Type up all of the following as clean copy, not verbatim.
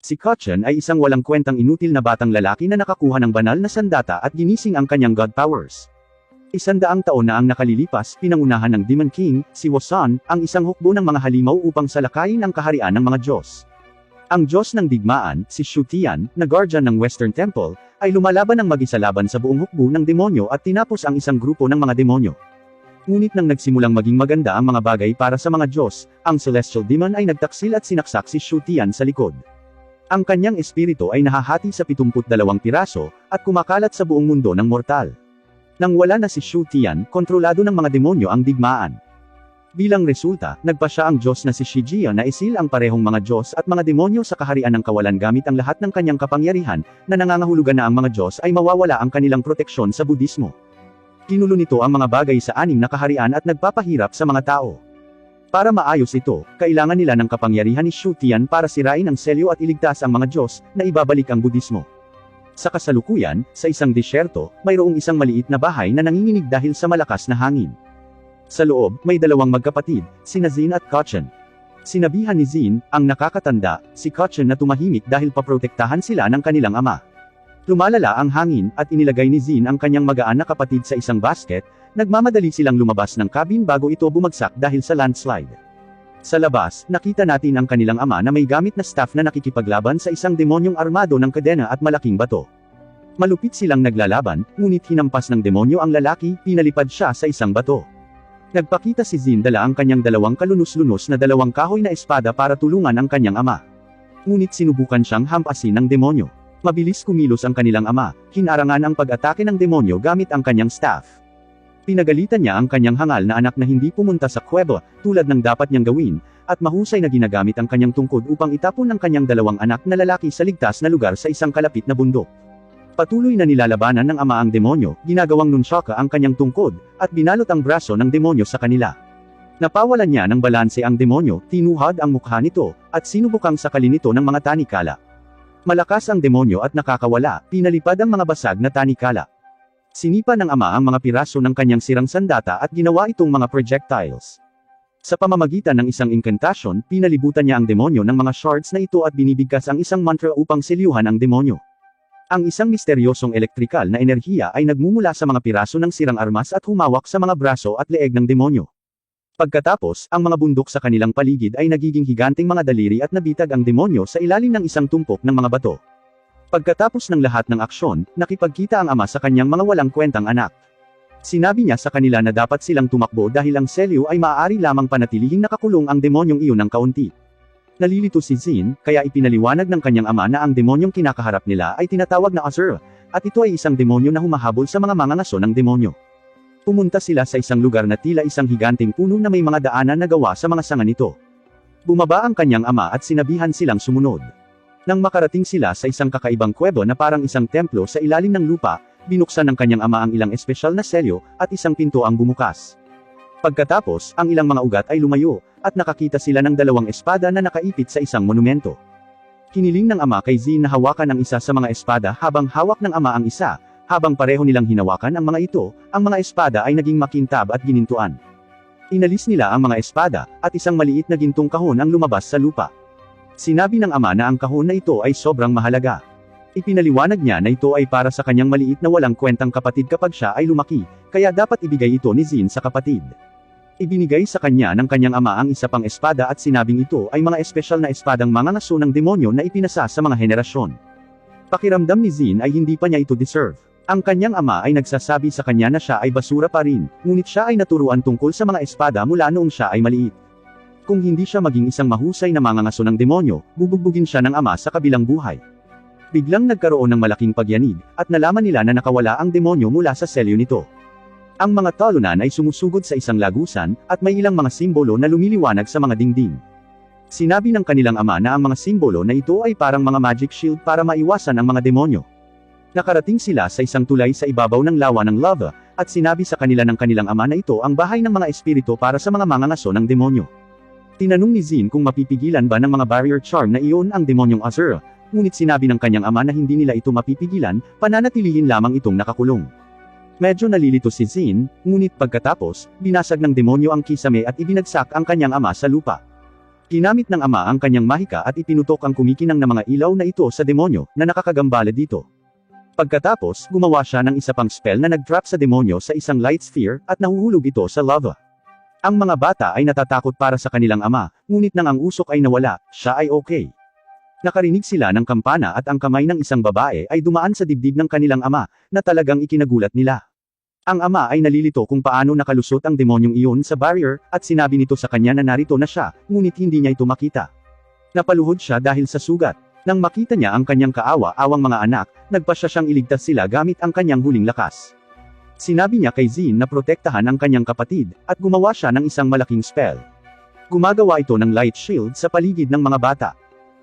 Si Kachan ay isang walang kwentang inutil na batang lalaki na nakakuha ng banal na sandata at ginising ang kanyang god powers. 100 taon na ang nakalilipas, pinangunahan ng Demon King, si Wasan, ang isang hukbo ng mga halimaw upang salakayin ang kaharian ng mga Diyos. Ang Diyos ng digmaan, si Shu Tian, na guardian ng Western Temple, ay lumalaban ng mag-isa laban sa buong hukbo ng demonyo at tinapos ang isang grupo ng mga demonyo. Ngunit nang nagsimulang maging maganda ang mga bagay para sa mga Diyos, ang Celestial Demon ay nagtaksil at sinaksak si Shu Tian sa likod. Ang kanyang espiritu ay nahahati sa 72 piraso, at kumakalat sa buong mundo ng mortal. Nang wala na si Shu Tian, kontrolado ng mga demonyo ang digmaan. Bilang resulta, nagpasya ang Diyos na si Shijia na isil ang parehong mga Diyos at mga demonyo sa kaharian ng kawalan gamit ang lahat ng kanyang kapangyarihan, na nangangahulugan na ang mga Diyos ay mawawala ang kanilang proteksyon sa Budismo. Ginulo nito ang mga bagay sa 6 na kaharian at nagpapahirap sa mga tao. Para maayos ito, kailangan nila ng kapangyarihan ni Shu Tian para sirain ang selyo at iligtas ang mga Diyos, na ibabalik ang Budismo. Sa kasalukuyan, sa isang disyerto, mayroong isang maliit na bahay na nanginginig dahil sa malakas na hangin. Sa loob, may 2 magkapatid, sina Zin at Kachan. Sinabihan ni Zin, ang nakakatanda, si Kachan na tumahimik dahil paprotektahan sila ng kanilang ama. Lumalala ang hangin, at inilagay ni Zin ang kanyang magaan na kapatid sa isang basket, nagmamadali silang lumabas ng cabin bago ito bumagsak dahil sa landslide. Sa labas, nakita natin ang kanilang ama na may gamit na staff na nakikipaglaban sa isang demonyong armado ng kadena at malaking bato. Malupit silang naglalaban, ngunit hinampas ng demonyo ang lalaki, pinalipad siya sa isang bato. Nagpakita si Zin dala ang kanyang 2 kalunos-lunos na 2 kahoy na espada para tulungan ang kanyang ama. Ngunit sinubukan siyang hampasin ng demonyo. Mabilis kumilos ang kanilang ama, hinarangan ang pag-atake ng demonyo gamit ang kanyang staff. Pinagalitan niya ang kanyang hangal na anak na hindi pumunta sa kuweba, tulad ng dapat niyang gawin, at mahusay na ginagamit ang kanyang tungkod upang itapon ng kanyang 2 anak na lalaki sa ligtas na lugar sa isang kalapit na bundok. Patuloy na nilalabanan ng ama ang demonyo, ginagawang nunchaka ang kanyang tungkod, at binalot ang braso ng demonyo sa kanila. Napawalan niya ng balanse ang demonyo, tinuhad ang mukha nito, at sinubukang sakalin ito ng mga tanikala. Malakas ang demonyo at nakakawala, pinalipad ang mga basag na tanikala. Sinipa ng ama ang mga piraso ng kanyang sirang sandata at ginawa itong mga projectiles. Sa pamamagitan ng isang incantation, pinalibutan niya ang demonyo ng mga shards na ito at binibigkas ang isang mantra upang selyuhan ang demonyo. Ang isang misteryosong elektrikal na enerhiya ay nagmumula sa mga piraso ng sirang armas at humawak sa mga braso at leeg ng demonyo. Pagkatapos, ang mga bundok sa kanilang paligid ay nagiging higanting mga daliri at nabitag ang demonyo sa ilalim ng isang tumpok ng mga bato. Pagkatapos ng lahat ng aksyon, nakipagkita ang ama sa kanyang mga walang kwentang anak. Sinabi niya sa kanila na dapat silang tumakbo dahil ang selyo ay maaari lamang panatilihing nakakulong ang demonyong iyon ng kaunti. Nalilito si Zin, kaya ipinaliwanag ng kanyang ama na ang demonyong kinakaharap nila ay tinatawag na Azur, at ito ay isang demonyo na humahabol sa mga mangangaso ng demonyo. Pumunta sila sa isang lugar na tila isang higanting puno na may mga daanan na gawa sa mga sanga nito. Bumaba ang kanyang ama at sinabihan silang sumunod. Nang makarating sila sa isang kakaibang kuweba na parang isang templo sa ilalim ng lupa, binuksan ng kanyang ama ang ilang espesyal na selyo, at isang pinto ang bumukas. Pagkatapos, ang ilang mga ugat ay lumayo, at nakakita sila ng 2 espada na nakaipit sa isang monumento. Hiniling ng ama kay Zin na hawakan ang isa sa mga espada habang hawak ng ama ang isa, habang pareho nilang hinawakan ang mga ito, ang mga espada ay naging makintab at ginintuan. Inalis nila ang mga espada, at isang maliit na gintong kahon ang lumabas sa lupa. Sinabi ng ama na ang kahon na ito ay sobrang mahalaga. Ipinaliwanag niya na ito ay para sa kanyang maliit na walang kwentang kapatid kapag siya ay lumaki, kaya dapat ibigay ito ni Zin sa kapatid. Ibinigay sa kanya ng kanyang ama ang isa pang espada at sinabing ito ay mga espesyal na espadang mangangaso ng demonyo na ipinasa sa mga henerasyon. Pakiramdam ni Zin ay hindi pa niya ito deserve. Ang kanyang ama ay nagsasabi sa kanya na siya ay basura pa rin, ngunit siya ay naturuan tungkol sa mga espada mula noong siya ay maliit. Kung hindi siya maging isang mahusay na mangangaso ng demonyo, bubugbugin siya ng ama sa kabilang buhay. Biglang nagkaroon ng malaking pagyanig, at nalaman nila na nakawala ang demonyo mula sa selyo nito. Ang mga talunan ay sumusugod sa isang lagusan, at may ilang mga simbolo na lumiliwanag sa mga dingding. Sinabi ng kanilang ama na ang mga simbolo na ito ay parang mga magic shield para maiwasan ang mga demonyo. Nakarating sila sa isang tulay sa ibabaw ng lawa ng lava, at sinabi sa kanila ng kanilang ama na ito ang bahay ng mga espiritu para sa mga mangangaso ng demonyo. Tinanong ni Zin kung mapipigilan ba ng mga barrier charm na iyon ang demonyong Azur, ngunit sinabi ng kanyang ama na hindi nila ito mapipigilan, pananatilihin lamang itong nakakulong. Medyo nalilito si Zin, ngunit pagkatapos, binasag ng demonyo ang kisame at ibinagsak ang kanyang ama sa lupa. Ginamit ng ama ang kanyang mahika at ipinutok ang kumikinang na mga ilaw na ito sa demonyo, na nakakagambala dito. Pagkatapos, gumawa siya ng isa pang spell na nag-trap sa demonyo sa isang light sphere, at nahuhulog ito sa lava. Ang mga bata ay natatakot para sa kanilang ama, ngunit nang ang usok ay nawala, siya ay okay. Nakarinig sila ng kampana at ang kamay ng isang babae ay dumaan sa dibdib ng kanilang ama, na talagang ikinagulat nila. Ang ama ay nalilito kung paano nakalusot ang demonyong iyon sa barrier, at sinabi nito sa kanya na narito na siya, ngunit hindi niya ito makita. Napaluhod siya dahil sa sugat. Nang makita niya ang kanyang kaawa-awang mga anak, nagpasya siyang iligtas sila gamit ang kanyang huling lakas. Sinabi niya kay Zin na protektahan ang kanyang kapatid, at gumawa siya ng isang malaking spell. Gumagawa ito ng light shield sa paligid ng mga bata.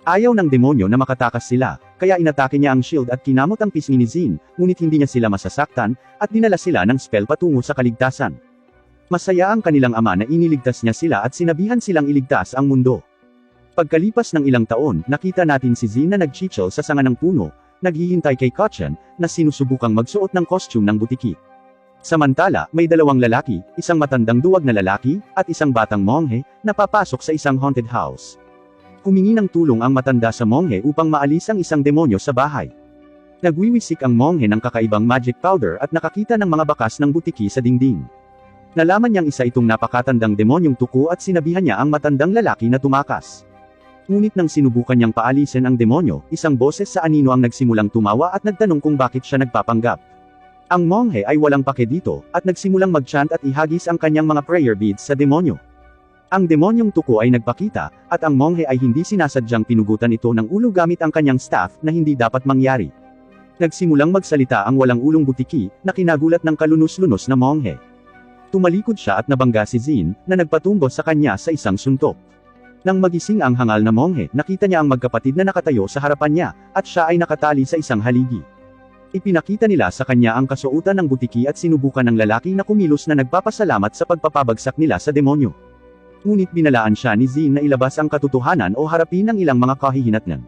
Ayaw ng demonyo na makatakas sila, kaya inatake niya ang shield at kinamot ang pisngi ni Zin, ngunit hindi niya sila masasaktan, at dinala sila ng spell patungo sa kaligtasan. Masaya ang kanilang ama na iniligtas niya sila at sinabihan silang iligtas ang mundo. Pagkalipas ng ilang taon, nakita natin si Zin na nagchichel sa sanga ng puno, naghihintay kay Kachan, na sinusubukang magsuot ng costume ng butiki. Samantala, may dalawang lalaki, isang matandang duwag na lalaki, at isang batang monghe, na papasok sa isang haunted house. Humingi ng tulong ang matanda sa monghe upang maalis ang isang demonyo sa bahay. Nagwiwisik ang monghe ng kakaibang magic powder at nakakita ng mga bakas ng butiki sa dingding. Nalaman niyang isa itong napakatandang demonyong tuko at sinabihan niya ang matandang lalaki na tumakas. Ngunit nang sinubukan niyang paalisin ang demonyo, isang boses sa anino ang nagsimulang tumawa at nagtanong kung bakit siya nagpapanggap. Ang monghe ay walang pake dito, at nagsimulang mag-chant at ihagis ang kanyang mga prayer beads sa demonyo. Ang demonyong tuko ay nagpakita, at ang monghe ay hindi sinasadyang pinugutan ito ng ulo gamit ang kanyang staff na hindi dapat mangyari. Nagsimulang magsalita ang walang ulong butiki, na kinagulat ng kalunus-lunos na monghe. Tumalikod siya at nabangga si Zin, na nagpatumbo sa kanya sa isang suntok. Nang magising ang hangal na monghe, nakita niya ang magkapatid na nakatayo sa harapan niya, at siya ay nakatali sa isang haligi. Ipinakita nila sa kanya ang kasuotan ng butiki at sinubukan ng lalaki na kumilos na nagpapasalamat sa pagpapabagsak nila sa demonyo. Ngunit binalaan siya ni Zin na ilabas ang katotohanan o harapin ang ilang mga kahihinatnan.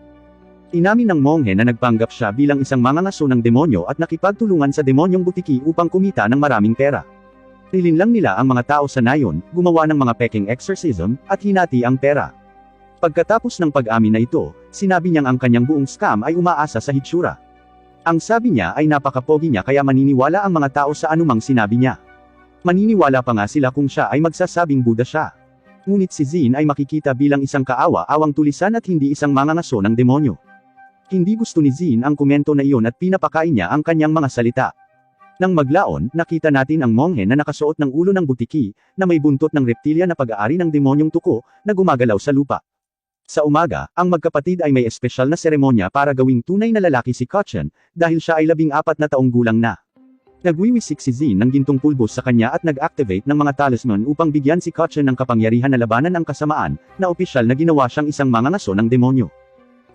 Inamin ng monghe na nagpanggap siya bilang isang mangangaso ng demonyo at nakipagtulungan sa demonyong butiki upang kumita ng maraming pera. Nilinlang nila ang mga tao sa nayon, gumawa ng mga peking exorcism, at hinati ang pera. Pagkatapos ng pag-amin na ito, sinabi niyang ang kanyang buong scam ay umaasa sa hitsura. Ang sabi niya ay napakapogi niya kaya maniniwala ang mga tao sa anumang sinabi niya. Maniniwala pa nga sila kung siya ay magsasabing Buddha siya. Ngunit si Zin ay makikita bilang isang kaawa-awang tulisan at hindi isang mangangaso ng demonyo. Hindi gusto ni Zin ang komento na iyon at pinapakain niya ang kanyang mga salita. Nang maglaon, nakita natin ang monghe na nakasuot ng ulo ng butiki, na may buntot ng reptilya na pag-aari ng demonyong tuko, na gumagalaw sa lupa. Sa umaga, ang magkapatid ay may espesyal na seremonya para gawing tunay na lalaki si Kachan, dahil siya ay 14 na taong gulang na. Nagwiwisik si Zin ng gintong pulbos sa kanya at nag-activate ng mga talisman upang bigyan si Kachan ng kapangyarihan na labanan ang kasamaan, na opisyal na ginawa siyang isang mangangaso ng demonyo.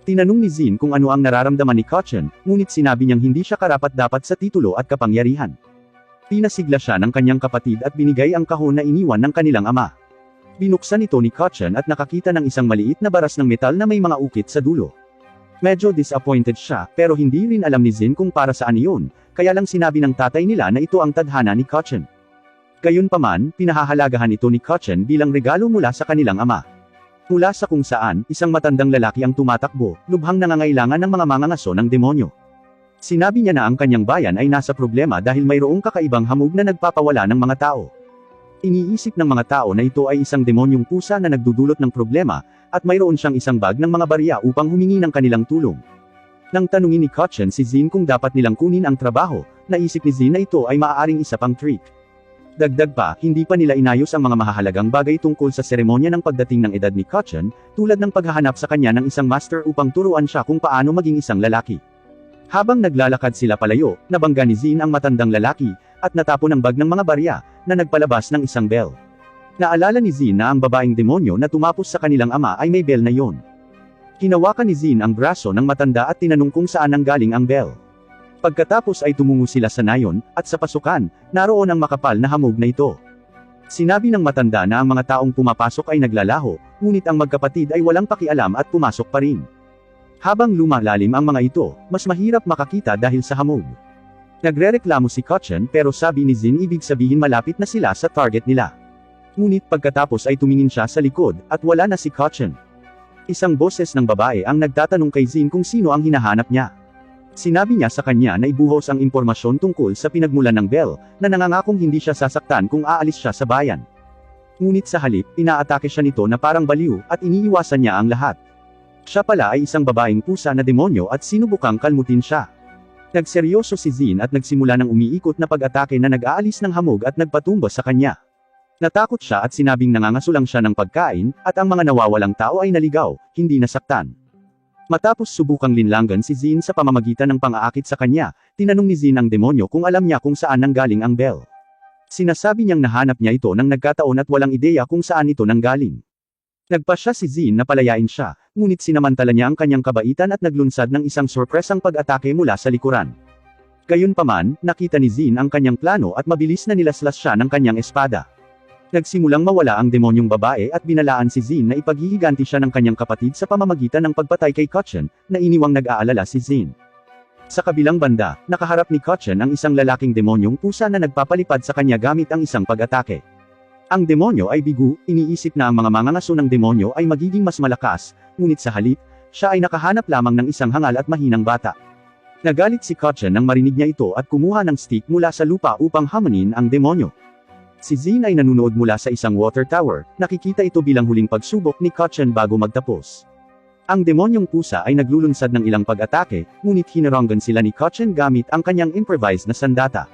Tinanong ni Zin kung ano ang nararamdaman ni Kachan, ngunit sinabi niyang hindi siya karapat-dapat sa titulo at kapangyarihan. Pinasigla siya ng kanyang kapatid at binigay ang kahon na iniwan ng kanilang ama. Binuksan ito ni Kachan at nakakita ng isang maliit na baras ng metal na may mga ukit sa dulo. Medyo disappointed siya, pero hindi rin alam ni Zin kung para saan iyon, kaya lang sinabi ng tatay nila na ito ang tadhana ni Kachan. Gayunpaman, pinahahalagahan ito ni Kachan bilang regalo mula sa kanilang ama. Mula sa kung saan, isang matandang lalaki ang tumatakbo, lubhang nangangailangan ng mga mangangaso ng demonyo. Sinabi niya na ang kanyang bayan ay nasa problema dahil mayroong kakaibang hamog na nagpapawala ng mga tao. Iniisip ng mga tao na ito ay isang demonyong pusa na nagdudulot ng problema, at mayroon siyang isang bag ng mga barya upang humingi ng kanilang tulong. Nang tanungin ni Kachan si Zin kung dapat nilang kunin ang trabaho, naisip ni Zin na ito ay maaaring isa pang trick. Dagdag pa, hindi pa nila inayos ang mga mahahalagang bagay tungkol sa seremonya ng pagdating ng edad ni Kachan, tulad ng paghahanap sa kanya ng isang master upang turuan siya kung paano maging isang lalaki. Habang naglalakad sila palayo, nabangga ni Zin ang matandang lalaki, at natapon ang bag ng mga barya, na nagpalabas ng isang bell. Naalala ni Zin na ang babaeng demonyo na tumapos sa kanilang ama ay may bell na yon. Hinawakan ni Zin ang braso ng matanda at tinanong kung saan nanggaling ang bell. Pagkatapos ay tumungo sila sa nayon, at sa pasukan, naroon ang makapal na hamog na ito. Sinabi ng matanda na ang mga taong pumapasok ay naglalaho, ngunit ang magkapatid ay walang pakialam at pumasok pa rin. Habang lumalalim ang mga ito, mas mahirap makakita dahil sa hamog. Nagrereklamo si Kachan pero sabi ni Zin ibig sabihin malapit na sila sa target nila. Ngunit pagkatapos ay tumingin siya sa likod, at wala na si Kotchen. Isang boses ng babae ang nagtatanong kay Zin kung sino ang hinahanap niya. Sinabi niya sa kanya na ibuhos ang impormasyon tungkol sa pinagmulan ng Belle, na nangangakong hindi siya sasaktan kung aalis siya sa bayan. Ngunit sa halip, inaatake siya nito na parang baliw, at iniiwasan niya ang lahat. Siya pala ay isang babaeng pusa na demonyo at sinubukang kalmutin siya. Nagseryoso si Zin at nagsimula ng umiikot na pag-atake na nag-aalis ng hamog at nagpatumba sa kanya. Natakot siya at sinabing nangangasulang siya ng pagkain, at ang mga nawawalang tao ay naligaw, hindi nasaktan. Matapos subukang linlangan si Zin sa pamamagitan ng pang-aakit sa kanya, tinanong ni Zin ang demonyo kung alam niya kung saan nanggaling ang Belle. Sinasabi niyang nahanap niya ito nang nagkataon at walang ideya kung saan ito nanggaling. Nagpasya si Zin na palayain siya, ngunit sinamantala niya ang kanyang kabaitan at naglunsad ng isang sorpresang pag-atake mula sa likuran. Gayunpaman, nakita ni Zin ang kanyang plano at mabilis na nilaslas siya ng kanyang espada. Nagsimulang mawala ang demonyong babae at binalaan si Zin na ipaghihiganti siya ng kanyang kapatid sa pamamagitan ng pagpatay kay Kotchen, na iniwang nag-aalala si Zin. Sa kabilang banda, nakaharap ni Kotchen ang isang lalaking demonyong pusa na nagpapalipad sa kanya gamit ang isang pag-atake. Ang demonyo ay bigo, iniisip na ang mga mangangaso ng demonyo ay magiging mas malakas, ngunit sa halip, siya ay nakahanap lamang ng isang hangal at mahinang bata. Nagalit si Kotchen nang marinig niya ito at kumuha ng stick mula sa lupa upang hamunin ang demonyo. Si Zin ay nanunood mula sa isang water tower, nakikita ito bilang huling pagsubok ni Kotchen bago magtapos. Ang demonyong pusa ay naglulunsad ng ilang pag-atake, ngunit hinaranggan sila ni Kotchen gamit ang kanyang improvised na sandata.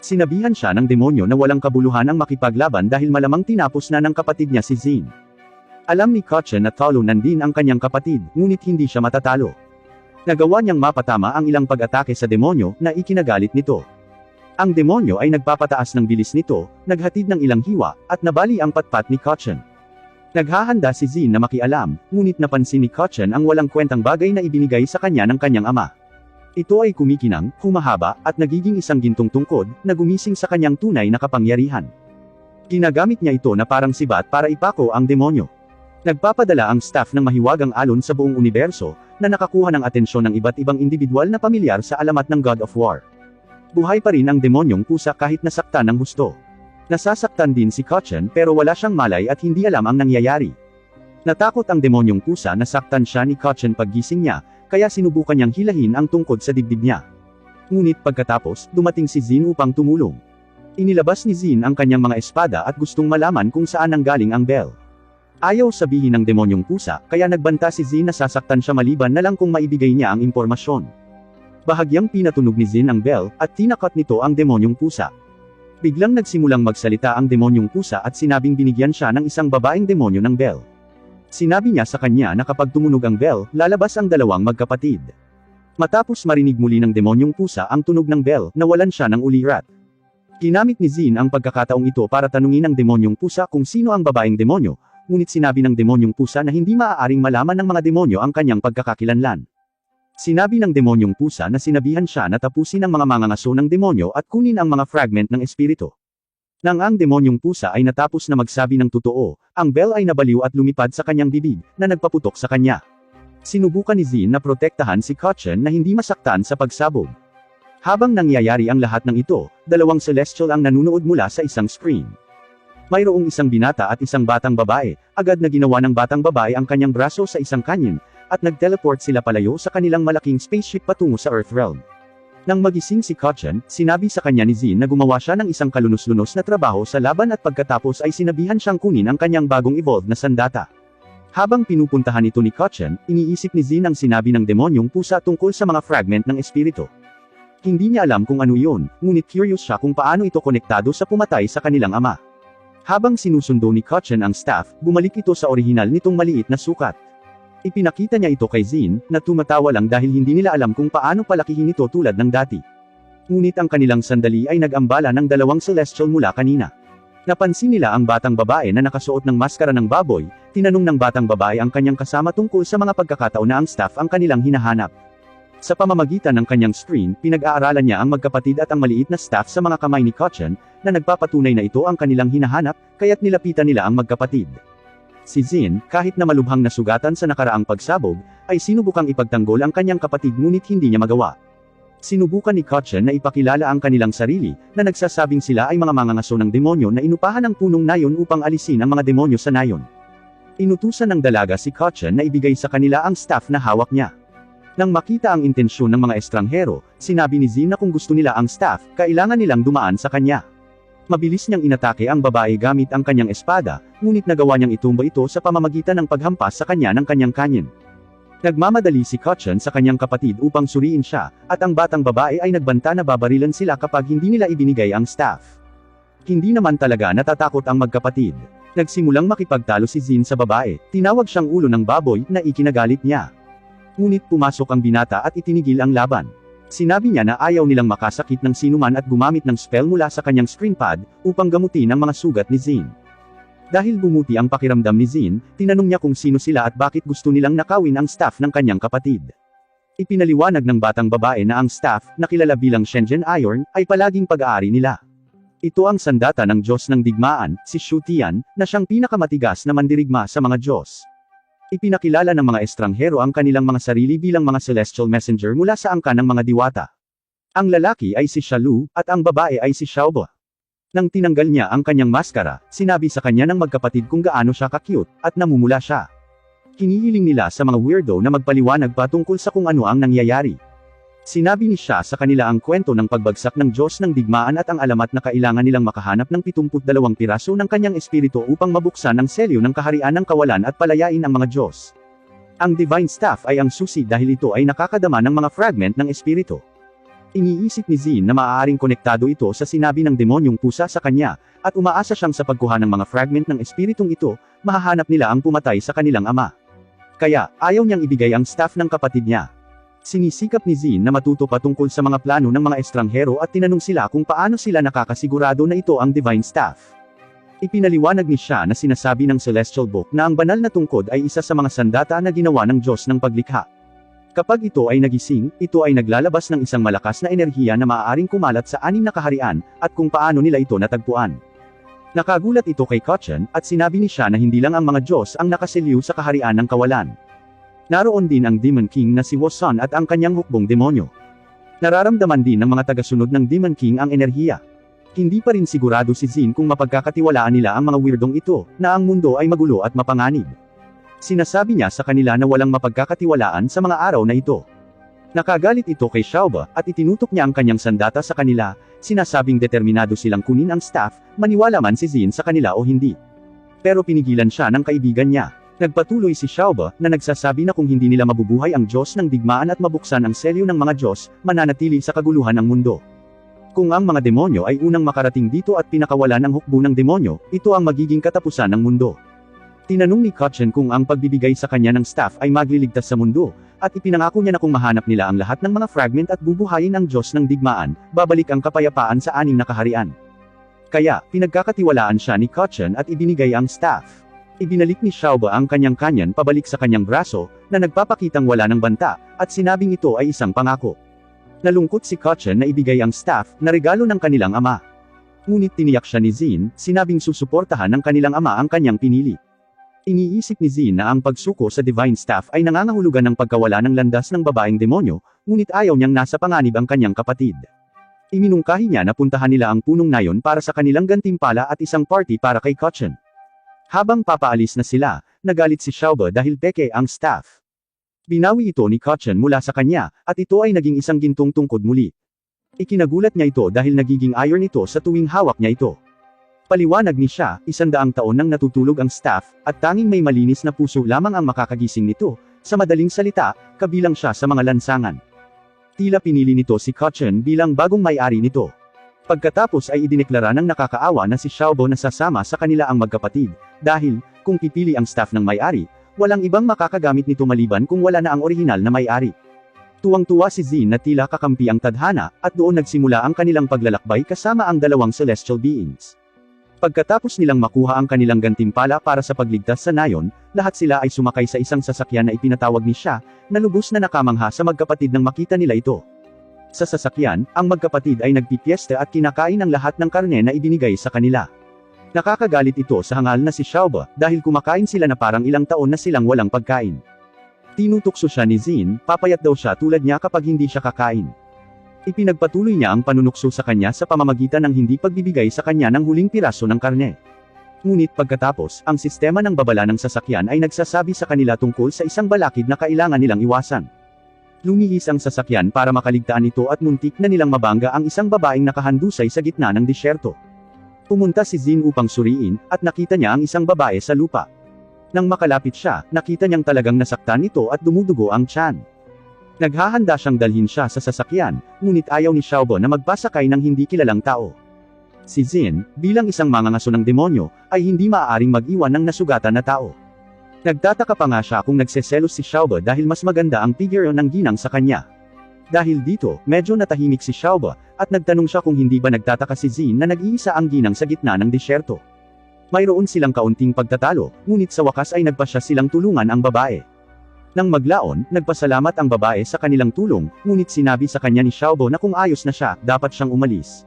Sinabihan siya ng demonyo na walang kabuluhan ang makipaglaban dahil malamang tinapos na ng kapatid niya si Zin. Alam ni Kotchen na talunan din ang kanyang kapatid, ngunit hindi siya matatalo. Nagawa niyang mapatama ang ilang pag-atake sa demonyo, na ikinagalit nito. Ang demonyo ay nagpapataas ng bilis nito, naghatid ng ilang hiwa, at nabali ang patpat ni Kotchen. Naghahanda si Zin na makialam, ngunit napansin ni Kotchen ang walang kwentang bagay na ibinigay sa kanya ng kanyang ama. Ito ay kumikinang, humahaba, at nagiging isang gintong tungkod, na gumising sa kanyang tunay na kapangyarihan. Ginagamit niya ito na parang sibat para ipako ang demonyo. Nagpapadala ang staff ng mahiwagang alon sa buong universo, na nakakuha ng atensyon ng iba't ibang individual na pamilyar sa alamat ng God of War. Buhay pa rin ang demonyong pusa kahit nasaktan ng husto. Nasasaktan din si Kotchen pero wala siyang malay at hindi alam ang nangyayari. Natakot ang demonyong pusa na saktan siya ni Kotchen paggising niya, kaya sinubukan niyang hilahin ang tungkod sa dibdib niya. Ngunit pagkatapos, dumating si Zin upang tumulong. Inilabas ni Zin ang kanyang mga espada at gustong malaman kung saan nanggaling ang Belle. Ayaw sabihin ng demonyong pusa, kaya nagbanta si Zin na sasaktan siya maliban na lang kung maibigay niya ang impormasyon. Bahagyang pinatunog ni Zin ang Belle, at tinakot nito ang demonyong pusa. Biglang nagsimulang magsalita ang demonyong pusa at sinabing binigyan siya ng isang babaeng demonyo ng Belle. Sinabi niya sa kanya na kapag tumunog ang Belle, lalabas ang dalawang magkapatid. Matapos marinig muli ng demonyong pusa ang tunog ng Belle, nawalan siya ng ulirat. Ginamit ni Zin ang pagkakataong ito para tanungin ang demonyong pusa kung sino ang babaeng demonyo, ngunit sinabi ng demonyong pusa na hindi maaaring malaman ng mga demonyo ang kanyang pagkakakilanlan. Sinabi ng demonyong pusa na sinabihan siya na tapusin ang mga mangangaso ng demonyo at kunin ang mga fragment ng espiritu. Nang ang demonyong pusa ay natapos na magsabi ng totoo, ang Belle ay nabaliw at lumipad sa kanyang bibig, na nagpaputok sa kanya. Sinubukan ni Zin na protektahan si Kotchen na hindi masaktan sa pagsabog. Habang nangyayari ang lahat ng ito, dalawang celestial ang nanunood mula sa isang screen. Mayroong isang binata at isang batang babae, agad na ginawa ng batang babae ang kanyang braso sa isang canyon, at nag-teleport sila palayo sa kanilang malaking spaceship patungo sa Earth Realm. Nang magising si Kotchen, sinabi sa kanya ni Zin na gumawa siya ng isang kalunos-lunos na trabaho sa laban at pagkatapos ay sinabihan siyang kunin ang kanyang bagong evolved na sandata. Habang pinupuntahan ito ni Kotchen, iniisip ni Zin ang sinabi ng demonyong pusa tungkol sa mga fragment ng espiritu. Hindi niya alam kung ano yun, ngunit curious siya kung paano ito konektado sa pumatay sa kanilang ama. Habang sinusundo ni Kotchen ang staff, bumalik ito sa orihinal nitong maliit na sukat. Ipinakita niya ito kay Zin, na tumatawa lang dahil hindi nila alam kung paano palakihin ito tulad ng dati. Ngunit ang kanilang sandali ay nag-ambala ng dalawang celestial mula kanina. Napansin nila ang batang babae na nakasuot ng maskara ng baboy, tinanong ng batang babae ang kanyang kasama tungkol sa mga pagkakataon na ang staff ang kanilang hinahanap. Sa pamamagitan ng kanyang screen, pinag-aaralan niya ang magkapatid at ang maliit na staff sa mga kamay ni Kotchen, na nagpapatunay na ito ang kanilang hinahanap, kaya't nilapitan nila ang magkapatid. Si Zin, kahit na malubhang nasugatan sa nakaraang pagsabog, ay sinubukang ipagtanggol ang kanyang kapatid ngunit hindi niya magawa. Sinubukan ni Kotchen na ipakilala ang kanilang sarili, na nagsasabing sila ay mga mangangaso ng demonyo na inupahan ng punong nayon upang alisin ang mga demonyo sa nayon. Inutusan ng dalaga si Kotchen na ibigay sa kanila ang staff na hawak niya. Nang makita ang intensyon ng mga estranghero, sinabi ni Zin na kung gusto nila ang staff, kailangan nilang dumaan sa kanya. Mabilis niyang inatake ang babae gamit ang kanyang espada, ngunit nagawa niyang itumba ito sa pamamagitan ng paghampas sa kanya ng kanyang kanyin. Nagmamadali si Kotchen sa kanyang kapatid upang suriin siya, at ang batang babae ay nagbanta na babarilan sila kapag hindi nila ibinigay ang staff. Hindi naman talaga natatakot ang magkapatid. Nagsimulang makipagtalo si Zin sa babae, tinawag siyang ulo ng baboy na ikinagalit niya. Ngunit pumasok ang binata at itinigil ang laban. Sinabi niya na ayaw nilang makasakit ng sinuman at gumamit ng spell mula sa kanyang screen pad, upang gamutin ang mga sugat ni Zin. Dahil bumuti ang pakiramdam ni Zin, tinanong niya kung sino sila at bakit gusto nilang nakawin ang staff ng kanyang kapatid. Ipinaliwanag ng batang babae na ang staff, na kilala bilang Shenzhen Iron, ay palaging pag-aari nila. Ito ang sandata ng Diyos ng digmaan, si Shu Tian, na siyang pinakamatigas na mandirigma sa mga Diyos. Ipinakilala ng mga estranghero ang kanilang mga sarili bilang mga celestial messenger mula sa angkan ng mga diwata. Ang lalaki ay si Shalu, at ang babae ay si Xiaobo. Nang tinanggal niya ang kanyang maskara, sinabi sa kanya ng magkapatid kung gaano siya ka-cute, at namumula siya. Hinihiling nila sa mga weirdo na magpaliwanag pa tungkol sa kung ano ang nangyayari. Sinabi ni siya sa kanila ang kwento ng pagbagsak ng Diyos ng digmaan at ang alamat na kailangan nilang makahanap ng 72 piraso ng kanyang espiritu upang mabuksan ang selyo ng kaharian ng kawalan at palayain ang mga Diyos. Ang Divine Staff ay ang susi dahil ito ay nakakadama ng mga fragment ng espiritu. Iniisip ni Zin na maaaring konektado ito sa sinabi ng demonyong pusa sa kanya, at umaasa siyang sa pagkuha ng mga fragment ng espiritong ito, mahahanap nila ang pumatay sa kanilang ama. Kaya, ayaw niyang ibigay ang staff ng kapatid niya. Sinisikap ni Zin na matuto patungkol sa mga plano ng mga estranghero at tinanong sila kung paano sila nakakasigurado na ito ang Divine Staff. Ipinaliwanag ni siya na sinasabi ng Celestial Book na ang banal na tungkod ay isa sa mga sandata na ginawa ng Diyos ng paglikha. Kapag ito ay nagising, ito ay naglalabas ng isang malakas na enerhiya na maaaring kumalat sa 6 na kaharian, at kung paano nila ito natagpuan. Nakagulat ito kay Kotchen, at sinabi ni siya na hindi lang ang mga Diyos ang nakaselyo sa kaharian ng kawalan. Naroon din ang Demon King na si Wosan at ang kanyang hukbong demonyo. Nararamdaman din ng mga tagasunod ng Demon King ang enerhiya. Hindi pa rin sigurado si Zin kung mapagkakatiwalaan nila ang mga weirdong ito, na ang mundo ay magulo at mapanganib. Sinasabi niya sa kanila na walang mapagkakatiwalaan sa mga araw na ito. Nakagalit ito kay Xiaobo, at itinutok niya ang kanyang sandata sa kanila, sinasabing determinado silang kunin ang staff, maniwala man si Zin sa kanila o hindi. Pero pinigilan siya ng kaibigan niya. Nagpatuloy si Xiaobo, na nagsasabi na kung hindi nila mabubuhay ang Diyos ng digmaan at mabuksan ang selyo ng mga Diyos, mananatili sa kaguluhan ng mundo. Kung ang mga demonyo ay unang makarating dito at pinakawalan ng hukbo ng demonyo, ito ang magiging katapusan ng mundo. Tinanong ni Kotchen kung ang pagbibigay sa kanya ng staff ay magliligtas sa mundo, at ipinangako niya na kung mahanap nila ang lahat ng mga fragment at bubuhayin ang Diyos ng digmaan, babalik ang kapayapaan sa 6 na kaharian. Kaya, pinagkakatiwalaan siya ni Kotchen at ibinigay ang staff. Ibinalik ni Xiaobo ang kanyang kanyan pabalik sa kanyang braso, na nagpapakitang wala ng banta, at sinabing ito ay isang pangako. Nalungkot si Kotchen na ibigay ang staff, na regalo ng kanilang ama. Ngunit tiniyak siya ni Zin, sinabing susuportahan ng kanilang ama ang kanyang pinili. Iniisip ni Zin na ang pagsuko sa Divine Staff ay nangangahulugan ng pagkawala ng landas ng babaeng demonyo, ngunit ayaw niyang nasa panganib ang kanyang kapatid. Iminungkahi niya na puntahan nila ang punong nayon para sa kanilang gantimpala at isang party para kay Kotchen. Habang papaalis na sila, nagalit si Xiaobo dahil peke ang staff. Binawi ito ni Kotchen mula sa kanya, at ito ay naging isang gintong tungkod muli. Ikinagulat niya ito dahil nagiging iron ito sa tuwing hawak niya ito. Paliwanag ni siya, 100 taon nang natutulog ang staff, at tanging may malinis na puso lamang ang makakagising nito, sa madaling salita, kabilang siya sa mga lansangan. Tila pinili nito si Kotchen bilang bagong may-ari nito. Pagkatapos ay idineklara ng nakakaawa na si Xiaobo na sasama sa kanila ang magkapatid, dahil, kung pipili ang staff ng may-ari, walang ibang makakagamit nito maliban kung wala na ang orihinal na may-ari. Tuwang-tuwa si Zin na tila kakampi ang tadhana, at doon nagsimula ang kanilang paglalakbay kasama ang dalawang celestial beings. Pagkatapos nilang makuha ang kanilang gantimpala para sa pagligtas sa nayon, lahat sila ay sumakay sa isang sasakyan na ipinatawag ni siya, na lubos na nakamangha sa magkapatid nang makita nila ito. Sa sasakyan, ang magkapatid ay nagpipiesta at kinakain ang lahat ng karne na ibinigay sa kanila. Nakakagalit ito sa hangal na si Xiaobo, dahil kumakain sila na parang ilang taon na silang walang pagkain. Tinutokso siya ni Zin, papayat daw siya tulad niya kapag hindi siya kakain. Ipinagpatuloy niya ang panunukso sa kanya sa pamamagitan ng hindi pagbibigay sa kanya ng huling piraso ng karne. Ngunit pagkatapos, ang sistema ng babala ng sasakyan ay nagsasabi sa kanila tungkol sa isang balakid na kailangan nilang iwasan. Lumihis ang sasakyan para makaligtaan ito at muntik na nilang mabangga ang isang babaeng nakahandusay sa gitna ng disyerto. Pumunta si Zin upang suriin, at nakita niya ang isang babae sa lupa. Nang makalapit siya, nakita niyang talagang nasaktan ito at dumudugo ang tiyan. Naghahanda siyang dalhin siya sa sasakyan, ngunit ayaw ni Xiaobo na magpasakay ng hindi kilalang tao. Si Zin, bilang isang mangangaso ng demonyo, ay hindi maaaring mag-iwan ng nasugatan na tao. Nagtataka pa nga siya kung nagseselos si Xiaobo dahil mas maganda ang figure ng ginang sa kanya. Dahil dito, medyo natahimik si Xiaobo, at nagtanong siya kung hindi ba nagtataka si Zin na nag-iisa ang ginang sa gitna ng disyerto. Mayroon silang kaunting pagtatalo, ngunit sa wakas ay nagpasya silang tulungan ang babae. Nang maglaon, nagpasalamat ang babae sa kanilang tulong, ngunit sinabi sa kanya ni Xiaobo na kung ayos na siya, dapat siyang umalis.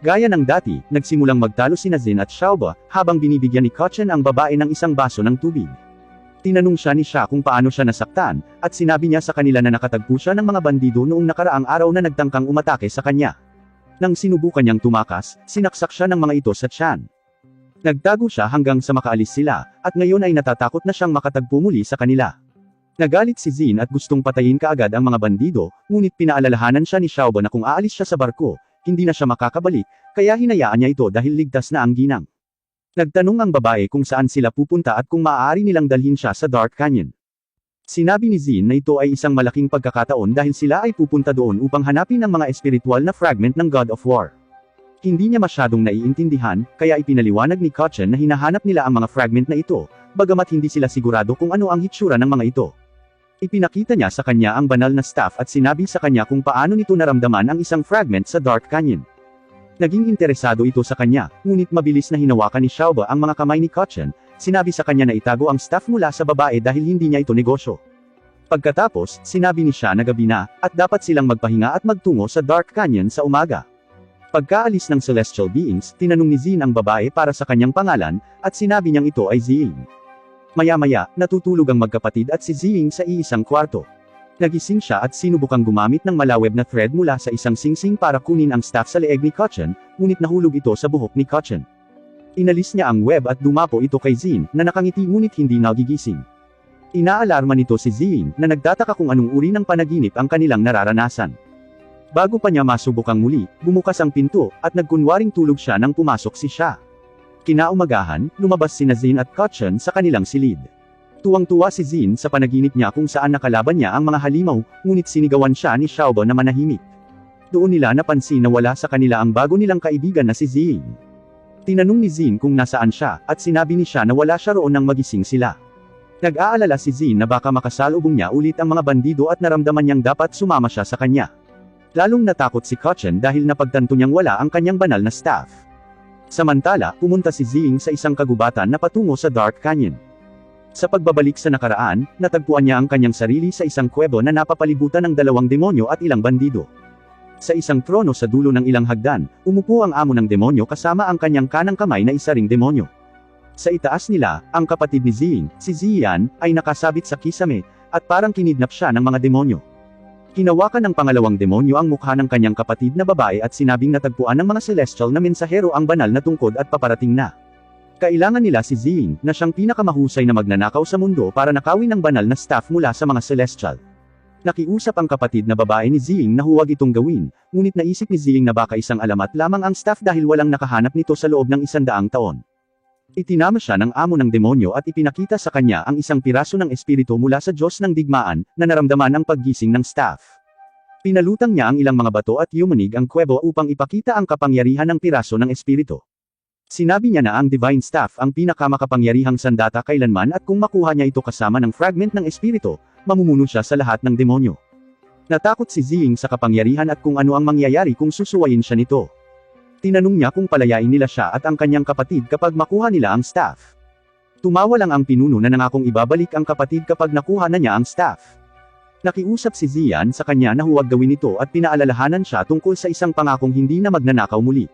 Gaya ng dati, nagsimulang magtalo sina Zin at Xiaobo, habang binibigyan ni Kochen ang babae ng isang baso ng tubig. Tinanong siya ni Xia kung paano siya nasaktan, at sinabi niya sa kanila na nakatagpo siya ng mga bandido noong nakaraang araw na nagtangkang umatake sa kanya. Nang sinubukan niyang tumakas, sinaksak siya ng mga ito sa tiyan. Nagtago siya hanggang sa makaalis sila, at ngayon ay natatakot na siyang makatagpo muli sa kanila. Nagalit si Zin at gustong patayin kaagad ang mga bandido, ngunit pinaalalahanan siya ni Xiaobo na kung aalis siya sa barko, hindi na siya makakabalik, kaya hinayaan niya ito dahil ligtas na ang ginang. Nagtanong ang babae kung saan sila pupunta at kung maaari nilang dalhin siya sa Dark Canyon. Sinabi ni Zin na ito ay isang malaking pagkakataon dahil sila ay pupunta doon upang hanapin ang mga espiritual na fragment ng God of War. Hindi niya masyadong naiintindihan, kaya ipinaliwanag ni Kochen na hinahanap nila ang mga fragment na ito, bagamat hindi sila sigurado kung ano ang hitsura ng mga ito. Ipinakita niya sa kanya ang banal na staff at sinabi sa kanya kung paano nito naramdaman ang isang fragment sa Dark Canyon. Naging interesado ito sa kanya, ngunit mabilis na hinawakan ni Xiaobo ang mga kamay ni Kochen, sinabi sa kanya na itago ang staff mula sa babae dahil hindi niya ito negosyo. Pagkatapos, sinabi ni Xia na gabi na, at dapat silang magpahinga at magtungo sa Dark Canyon sa umaga. Pagkaalis ng celestial beings, tinanong ni Zin ang babae para sa kanyang pangalan, at sinabi niyang ito ay Ziying. Maya-maya, natutulog ang magkapatid at si Ziying sa iisang kwarto. Nagising siya at sinubukang gumamit ng malaweb na thread mula sa isang singsing para kunin ang staff sa leeg ni Kochen, ngunit nahulog ito sa buhok ni Kochen. Inalis niya ang web at dumapo ito kay Zin, na nakangiti ngunit hindi nagigising. Inaalarma nito si Ziying, na nagtataka kung anong uri ng panaginip ang kanilang nararanasan. Bago pa niya masubukang muli, bumukas ang pinto, at nagkunwaring tulog siya nang pumasok si Xia. Kinaumagahan, lumabas sina Zin at Kochen sa kanilang silid. Tuwang-tuwa si Zin sa panaginip niya kung saan nakalaban niya ang mga halimaw, ngunit sinigawan siya ni Xiaobo na manahimik. Doon nila napansin na wala sa kanila ang bago nilang kaibigan na si Ziying. Tinanong ni Zin kung nasaan siya, at sinabi ni Xia na wala siya roon nang magising sila. Nag-aalala si Zin na baka makasalubong niya ulit ang mga bandido at naramdaman niyang dapat sumama siya sa kanya. Lalong natakot si Kochen dahil napagtanto niyang wala ang kanyang banal na staff. Samantala, pumunta si Ziying sa isang kagubatan na patungo sa Dark Canyon. Sa pagbabalik sa nakaraan, natagpuan niya ang kanyang sarili sa isang kuwebo na napapalibutan ng 2 demonyo at ilang bandido. Sa isang trono sa dulo ng ilang hagdan, umupo ang amo ng demonyo kasama ang kanyang kanang kamay na isa ring demonyo. Sa itaas nila, ang kapatid ni Ziying, si Ziyan, ay nakasabit sa kisame, at parang kinidnap siya ng mga demonyo. Hinawakan ng pangalawang demonyo ang mukha ng kanyang kapatid na babae at sinabing natagpuan ng mga celestial na mensahero ang banal na tungkod at paparating na. Kailangan nila si Ziying, na siyang pinakamahusay na magnanakaw sa mundo para nakawin ang banal na staff mula sa mga celestial. Nakiusap ang kapatid na babae ni Ziying na huwag itong gawin, ngunit naisip ni Ziying na baka isang alamat lamang ang staff dahil walang nakahanap nito sa loob ng 100 taon. Itinama siya ng amo ng demonyo at ipinakita sa kanya ang isang piraso ng espiritu mula sa Diyos ng digmaan, na naramdaman ang paggising ng staff. Pinalutang niya ang ilang mga bato at yumanig ang kuwebo upang ipakita ang kapangyarihan ng piraso ng espiritu. Sinabi niya na ang divine staff ang pinakamakapangyarihang sandata kailanman at kung makuha niya ito kasama ng fragment ng espiritu, mamumuno siya sa lahat ng demonyo. Natakot si Ziying sa kapangyarihan at kung ano ang mangyayari kung susuwayin siya nito. Tinanong niya kung palayain nila siya at ang kanyang kapatid kapag makuha nila ang staff. Tumawa lang ang pinuno na nangakong ibabalik ang kapatid kapag nakuha na niya ang staff. Nakiusap si Ziyan sa kanya na huwag gawin ito at pinaalalahanan siya tungkol sa isang pangakong hindi na magnanakaw muli.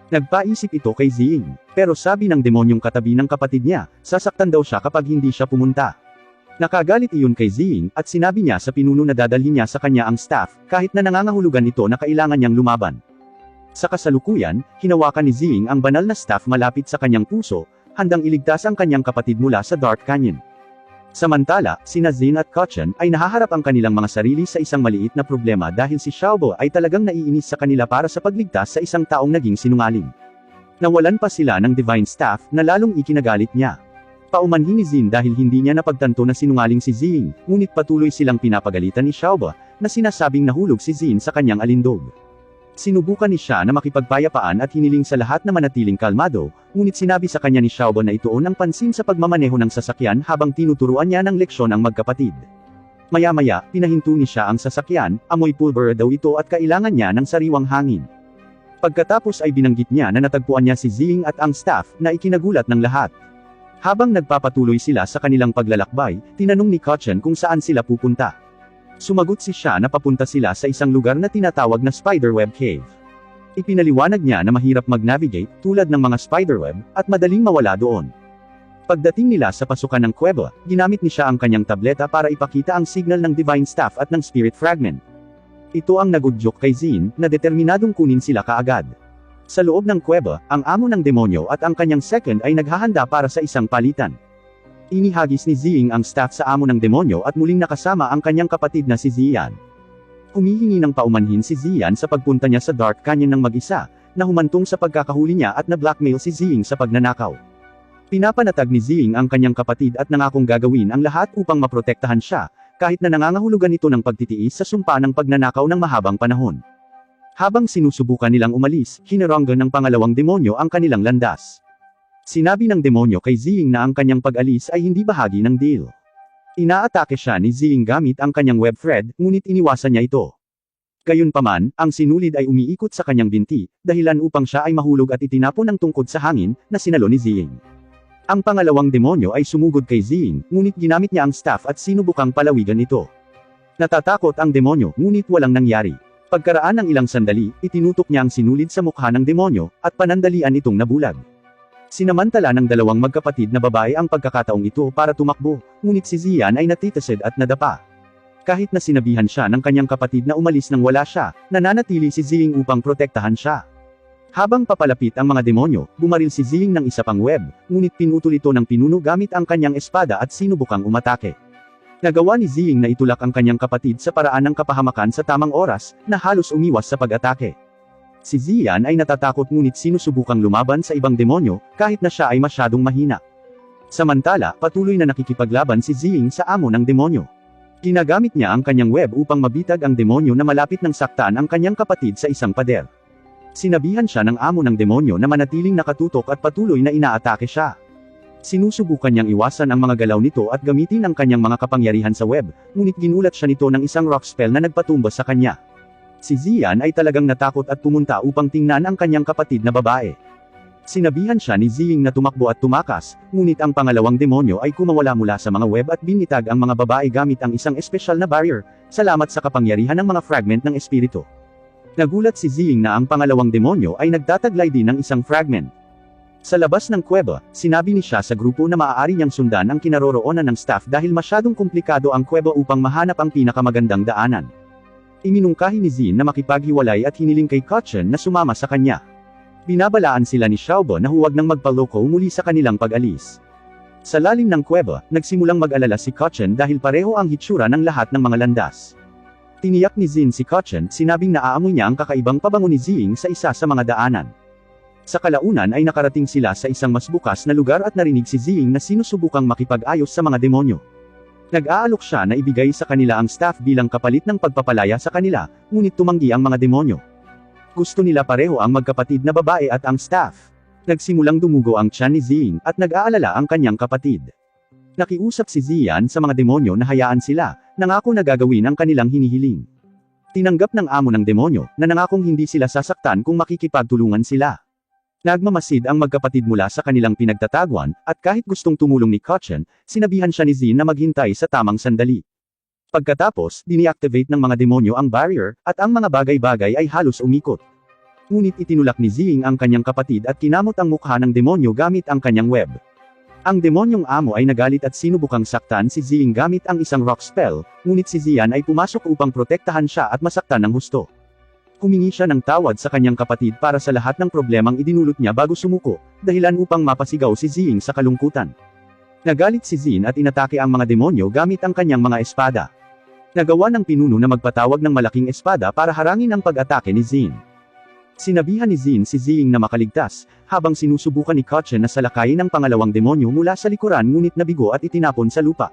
Nagpaisip ito kay Ziying, pero sabi ng demonyong katabi ng kapatid niya, sasaktan daw siya kapag hindi siya pumunta. Nakagalit iyon kay Ziying, at sinabi niya sa pinuno na dadalhin niya sa kanya ang staff, kahit na nangangahulugan ito na kailangan niyang lumaban. Sa kasalukuyan, hinawakan ni Ziying ang banal na staff malapit sa kanyang puso, handang iligtas ang kanyang kapatid mula sa Dark Canyon. Samantala, sina Zin at Kotchen ay nahaharap ang kanilang mga sarili sa isang maliit na problema dahil si Xiaobo ay talagang naiinis sa kanila para sa pagligtas sa isang taong naging sinungaling. Nawalan pa sila ng Divine Staff na lalong ikinagalit niya. Paumanhin ni Zin dahil hindi niya napagtanto na sinungaling si Ziying, ngunit patuloy silang pinapagalitan ni Xiaobo, na sinasabing nahulog si Zin sa kanyang alindog. Sinubukan ni siya na makipagpayapaan at hiniling sa lahat na manatiling kalmado, ngunit sinabi sa kanya ni Xiaobo na ituon ang pansin sa pagmamaneho ng sasakyan habang tinuturuan niya ng leksyon ang magkapatid. Maya-maya, pinahinto ni siya ang sasakyan, amoy pulver daw ito at kailangan niya ng sariwang hangin. Pagkatapos ay binanggit niya na natagpuan niya si Ziying at ang staff, na ikinagulat ng lahat. Habang nagpapatuloy sila sa kanilang paglalakbay, tinanong ni Kotchen kung saan sila pupunta. Sumagot si siya na papunta sila sa isang lugar na tinatawag na Spiderweb Cave. Ipinaliwanag niya na mahirap mag-navigate, tulad ng mga spiderweb, at madaling mawala doon. Pagdating nila sa pasukan ng kuweba, ginamit ni siya ang kanyang tableta para ipakita ang signal ng Divine Staff at ng Spirit Fragment. Ito ang nagudyok kay Zin, na determinadong kunin sila kaagad. Sa loob ng kuweba, ang amo ng demonyo at ang kanyang second ay naghahanda para sa isang palitan. Inihagis ni Ziying ang staff sa amo ng demonyo at muling nakasama ang kanyang kapatid na si Ziyan. Humihingi ng paumanhin si Ziyan sa pagpunta niya sa Dark Canyon ng mag-isa, na humantong sa pagkakahuli niya at na-blackmail si Ziying sa pagnanakaw. Pinapanatag ni Ziying ang kanyang kapatid at nangakong gagawin ang lahat upang maprotektahan siya, kahit na nangangahulugan ito ng pagtitiis sa sumpa ng pagnanakaw ng mahabang panahon. Habang sinusubukan nilang umalis, hinaranggan ng pangalawang demonyo ang kanilang landas. Sinabi ng demonyo kay Ziying na ang kanyang pag-alis ay hindi bahagi ng deal. Inaatake siya ni Ziying gamit ang kanyang web thread, ngunit iniwasan niya ito. Gayunpaman, ang sinulid ay umiikot sa kanyang binti, dahilan upang siya ay mahulog at itinapon ng tungkod sa hangin, na sinalo ni Ziying. Ang pangalawang demonyo ay sumugod kay Ziying, ngunit ginamit niya ang staff at sinubukang palawigan ito. Natatakot ang demonyo, ngunit walang nangyari. Pagkaraan ng ilang sandali, itinutok niya ang sinulid sa mukha ng demonyo, at panandalian itong nabulag. Sinamantala ng dalawang magkapatid na babae ang pagkakataong ito para tumakbo, ngunit si Ziyan ay natitisid at nadapa. Kahit na sinabihan siya ng kanyang kapatid na umalis nang wala siya, nananatili si Ziying upang protektahan siya. Habang papalapit ang mga demonyo, bumaril si Ziying ng isa pang web, ngunit pinutol ito ng pinuno gamit ang kanyang espada at sinubukang umatake. Nagawa ni Ziying na itulak ang kanyang kapatid sa paraan ng kapahamakan sa tamang oras, na halos umiwas sa pag-atake. Si Ziyan ay natatakot ngunit sinusubukang lumaban sa ibang demonyo, kahit na siya ay masyadong mahina. Samantala, patuloy na nakikipaglaban si Ziying sa amo ng demonyo. Ginagamit niya ang kanyang web upang mabitag ang demonyo na malapit ng saktan ang kanyang kapatid sa isang pader. Sinabihan siya ng amo ng demonyo na manatiling nakatutok at patuloy na inaatake siya. Sinusubukan niyang iwasan ang mga galaw nito at gamitin ang kanyang mga kapangyarihan sa web, ngunit ginulat siya nito ng isang rock spell na nagpatumba sa kanya. Si Ziyan ay talagang natakot at pumunta upang tingnan ang kanyang kapatid na babae. Sinabihan siya ni Ziying na tumakbo at tumakas, ngunit ang pangalawang demonyo ay kumawala mula sa mga web at binitag ang mga babae gamit ang isang espesyal na barrier, salamat sa kapangyarihan ng mga fragment ng espiritu. Nagulat si Ziying na ang pangalawang demonyo ay nagtataglay din ng isang fragment. Sa labas ng kuweba, sinabi ni siya sa grupo na maaari niyang sundan ang kinaroroonan ng staff dahil masyadong komplikado ang kuweba upang mahanap ang pinakamagandang daanan. Iminungkahi ni Zin na makipaghiwalay at hiniling kay Kotchen na sumama sa kanya. Binabalaan sila ni Xiaobo na huwag nang magpaloko muli sa kanilang pag-alis. Sa lalim ng kuweba, nagsimulang mag-alala si Kotchen dahil pareho ang hitsura ng lahat ng mga landas. Tiniyak ni Zin si Kotchen, sinabing naaamoy niya ang kakaibang pabango ni Ziying sa isa sa mga daanan. Sa kalaunan ay nakarating sila sa isang mas bukas na lugar at narinig si Ziying na sinusubukang makipag-ayos sa mga demonyo. Nag-aalok siya na ibigay sa kanila ang staff bilang kapalit ng pagpapalaya sa kanila, ngunit tumanggi ang mga demonyo. Gusto nila pareho ang magkapatid na babae at ang staff. Nagsimulang dumugo ang tiyan ni Ziying, at nag-aalala ang kanyang kapatid. Nakiusap si Ziyan sa mga demonyo na hayaan sila, nangako na gagawin ang kanilang hinihiling. Tinanggap ng amo ng demonyo, na nangakong hindi sila sasaktan kung makikipagtulungan sila. Nagmamasid ang magkapatid mula sa kanilang pinagtataguan, at kahit gustong tumulong ni Kotchen, sinabihan siya ni Zin na maghintay sa tamang sandali. Pagkatapos, diniactivate ng mga demonyo ang barrier, at ang mga bagay-bagay ay halos umikot. Ngunit itinulak ni Ziying ang kanyang kapatid at kinamot ang mukha ng demonyo gamit ang kanyang web. Ang demonyong amo ay nagalit at sinubukang saktan si Ziying gamit ang isang rock spell, ngunit si Zian ay pumasok upang protektahan siya at masaktan ng husto. Humingi siya ng tawad sa kanyang kapatid para sa lahat ng problemang idinulot niya bago sumuko, dahilan upang mapasigaw si Ziying sa kalungkutan. Nagalit si Zin at inatake ang mga demonyo gamit ang kanyang mga espada. Nagawa ng pinuno na magpatawag ng malaking espada para harangin ang pag-atake ni Zin. Sinabihan ni Zin si Ziying na makaligtas, habang sinusubukan ni Kochen na salakayin ang pangalawang demonyo mula sa likuran ngunit nabigo at itinapon sa lupa.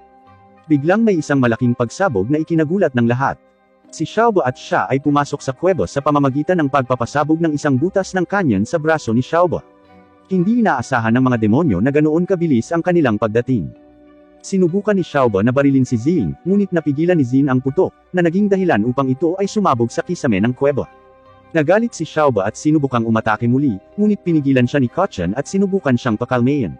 Biglang may isang malaking pagsabog na ikinagulat ng lahat. Si Xiaobo at siya ay pumasok sa kuweba sa pamamagitan ng pagpapasabog ng isang butas ng kanyon sa braso ni Xiaobo. Hindi inaasahan ng mga demonyo na ganoon kabilis ang kanilang pagdating. Sinubukan ni Xiaobo na barilin si Ziying, ngunit napigilan ni Zin ang putok, na naging dahilan upang ito ay sumabog sa kisame ng kuweba. Nagalit si Xiaobo at sinubukang umatake muli, ngunit pinigilan siya ni Kochen at sinubukan siyang pakalmayin.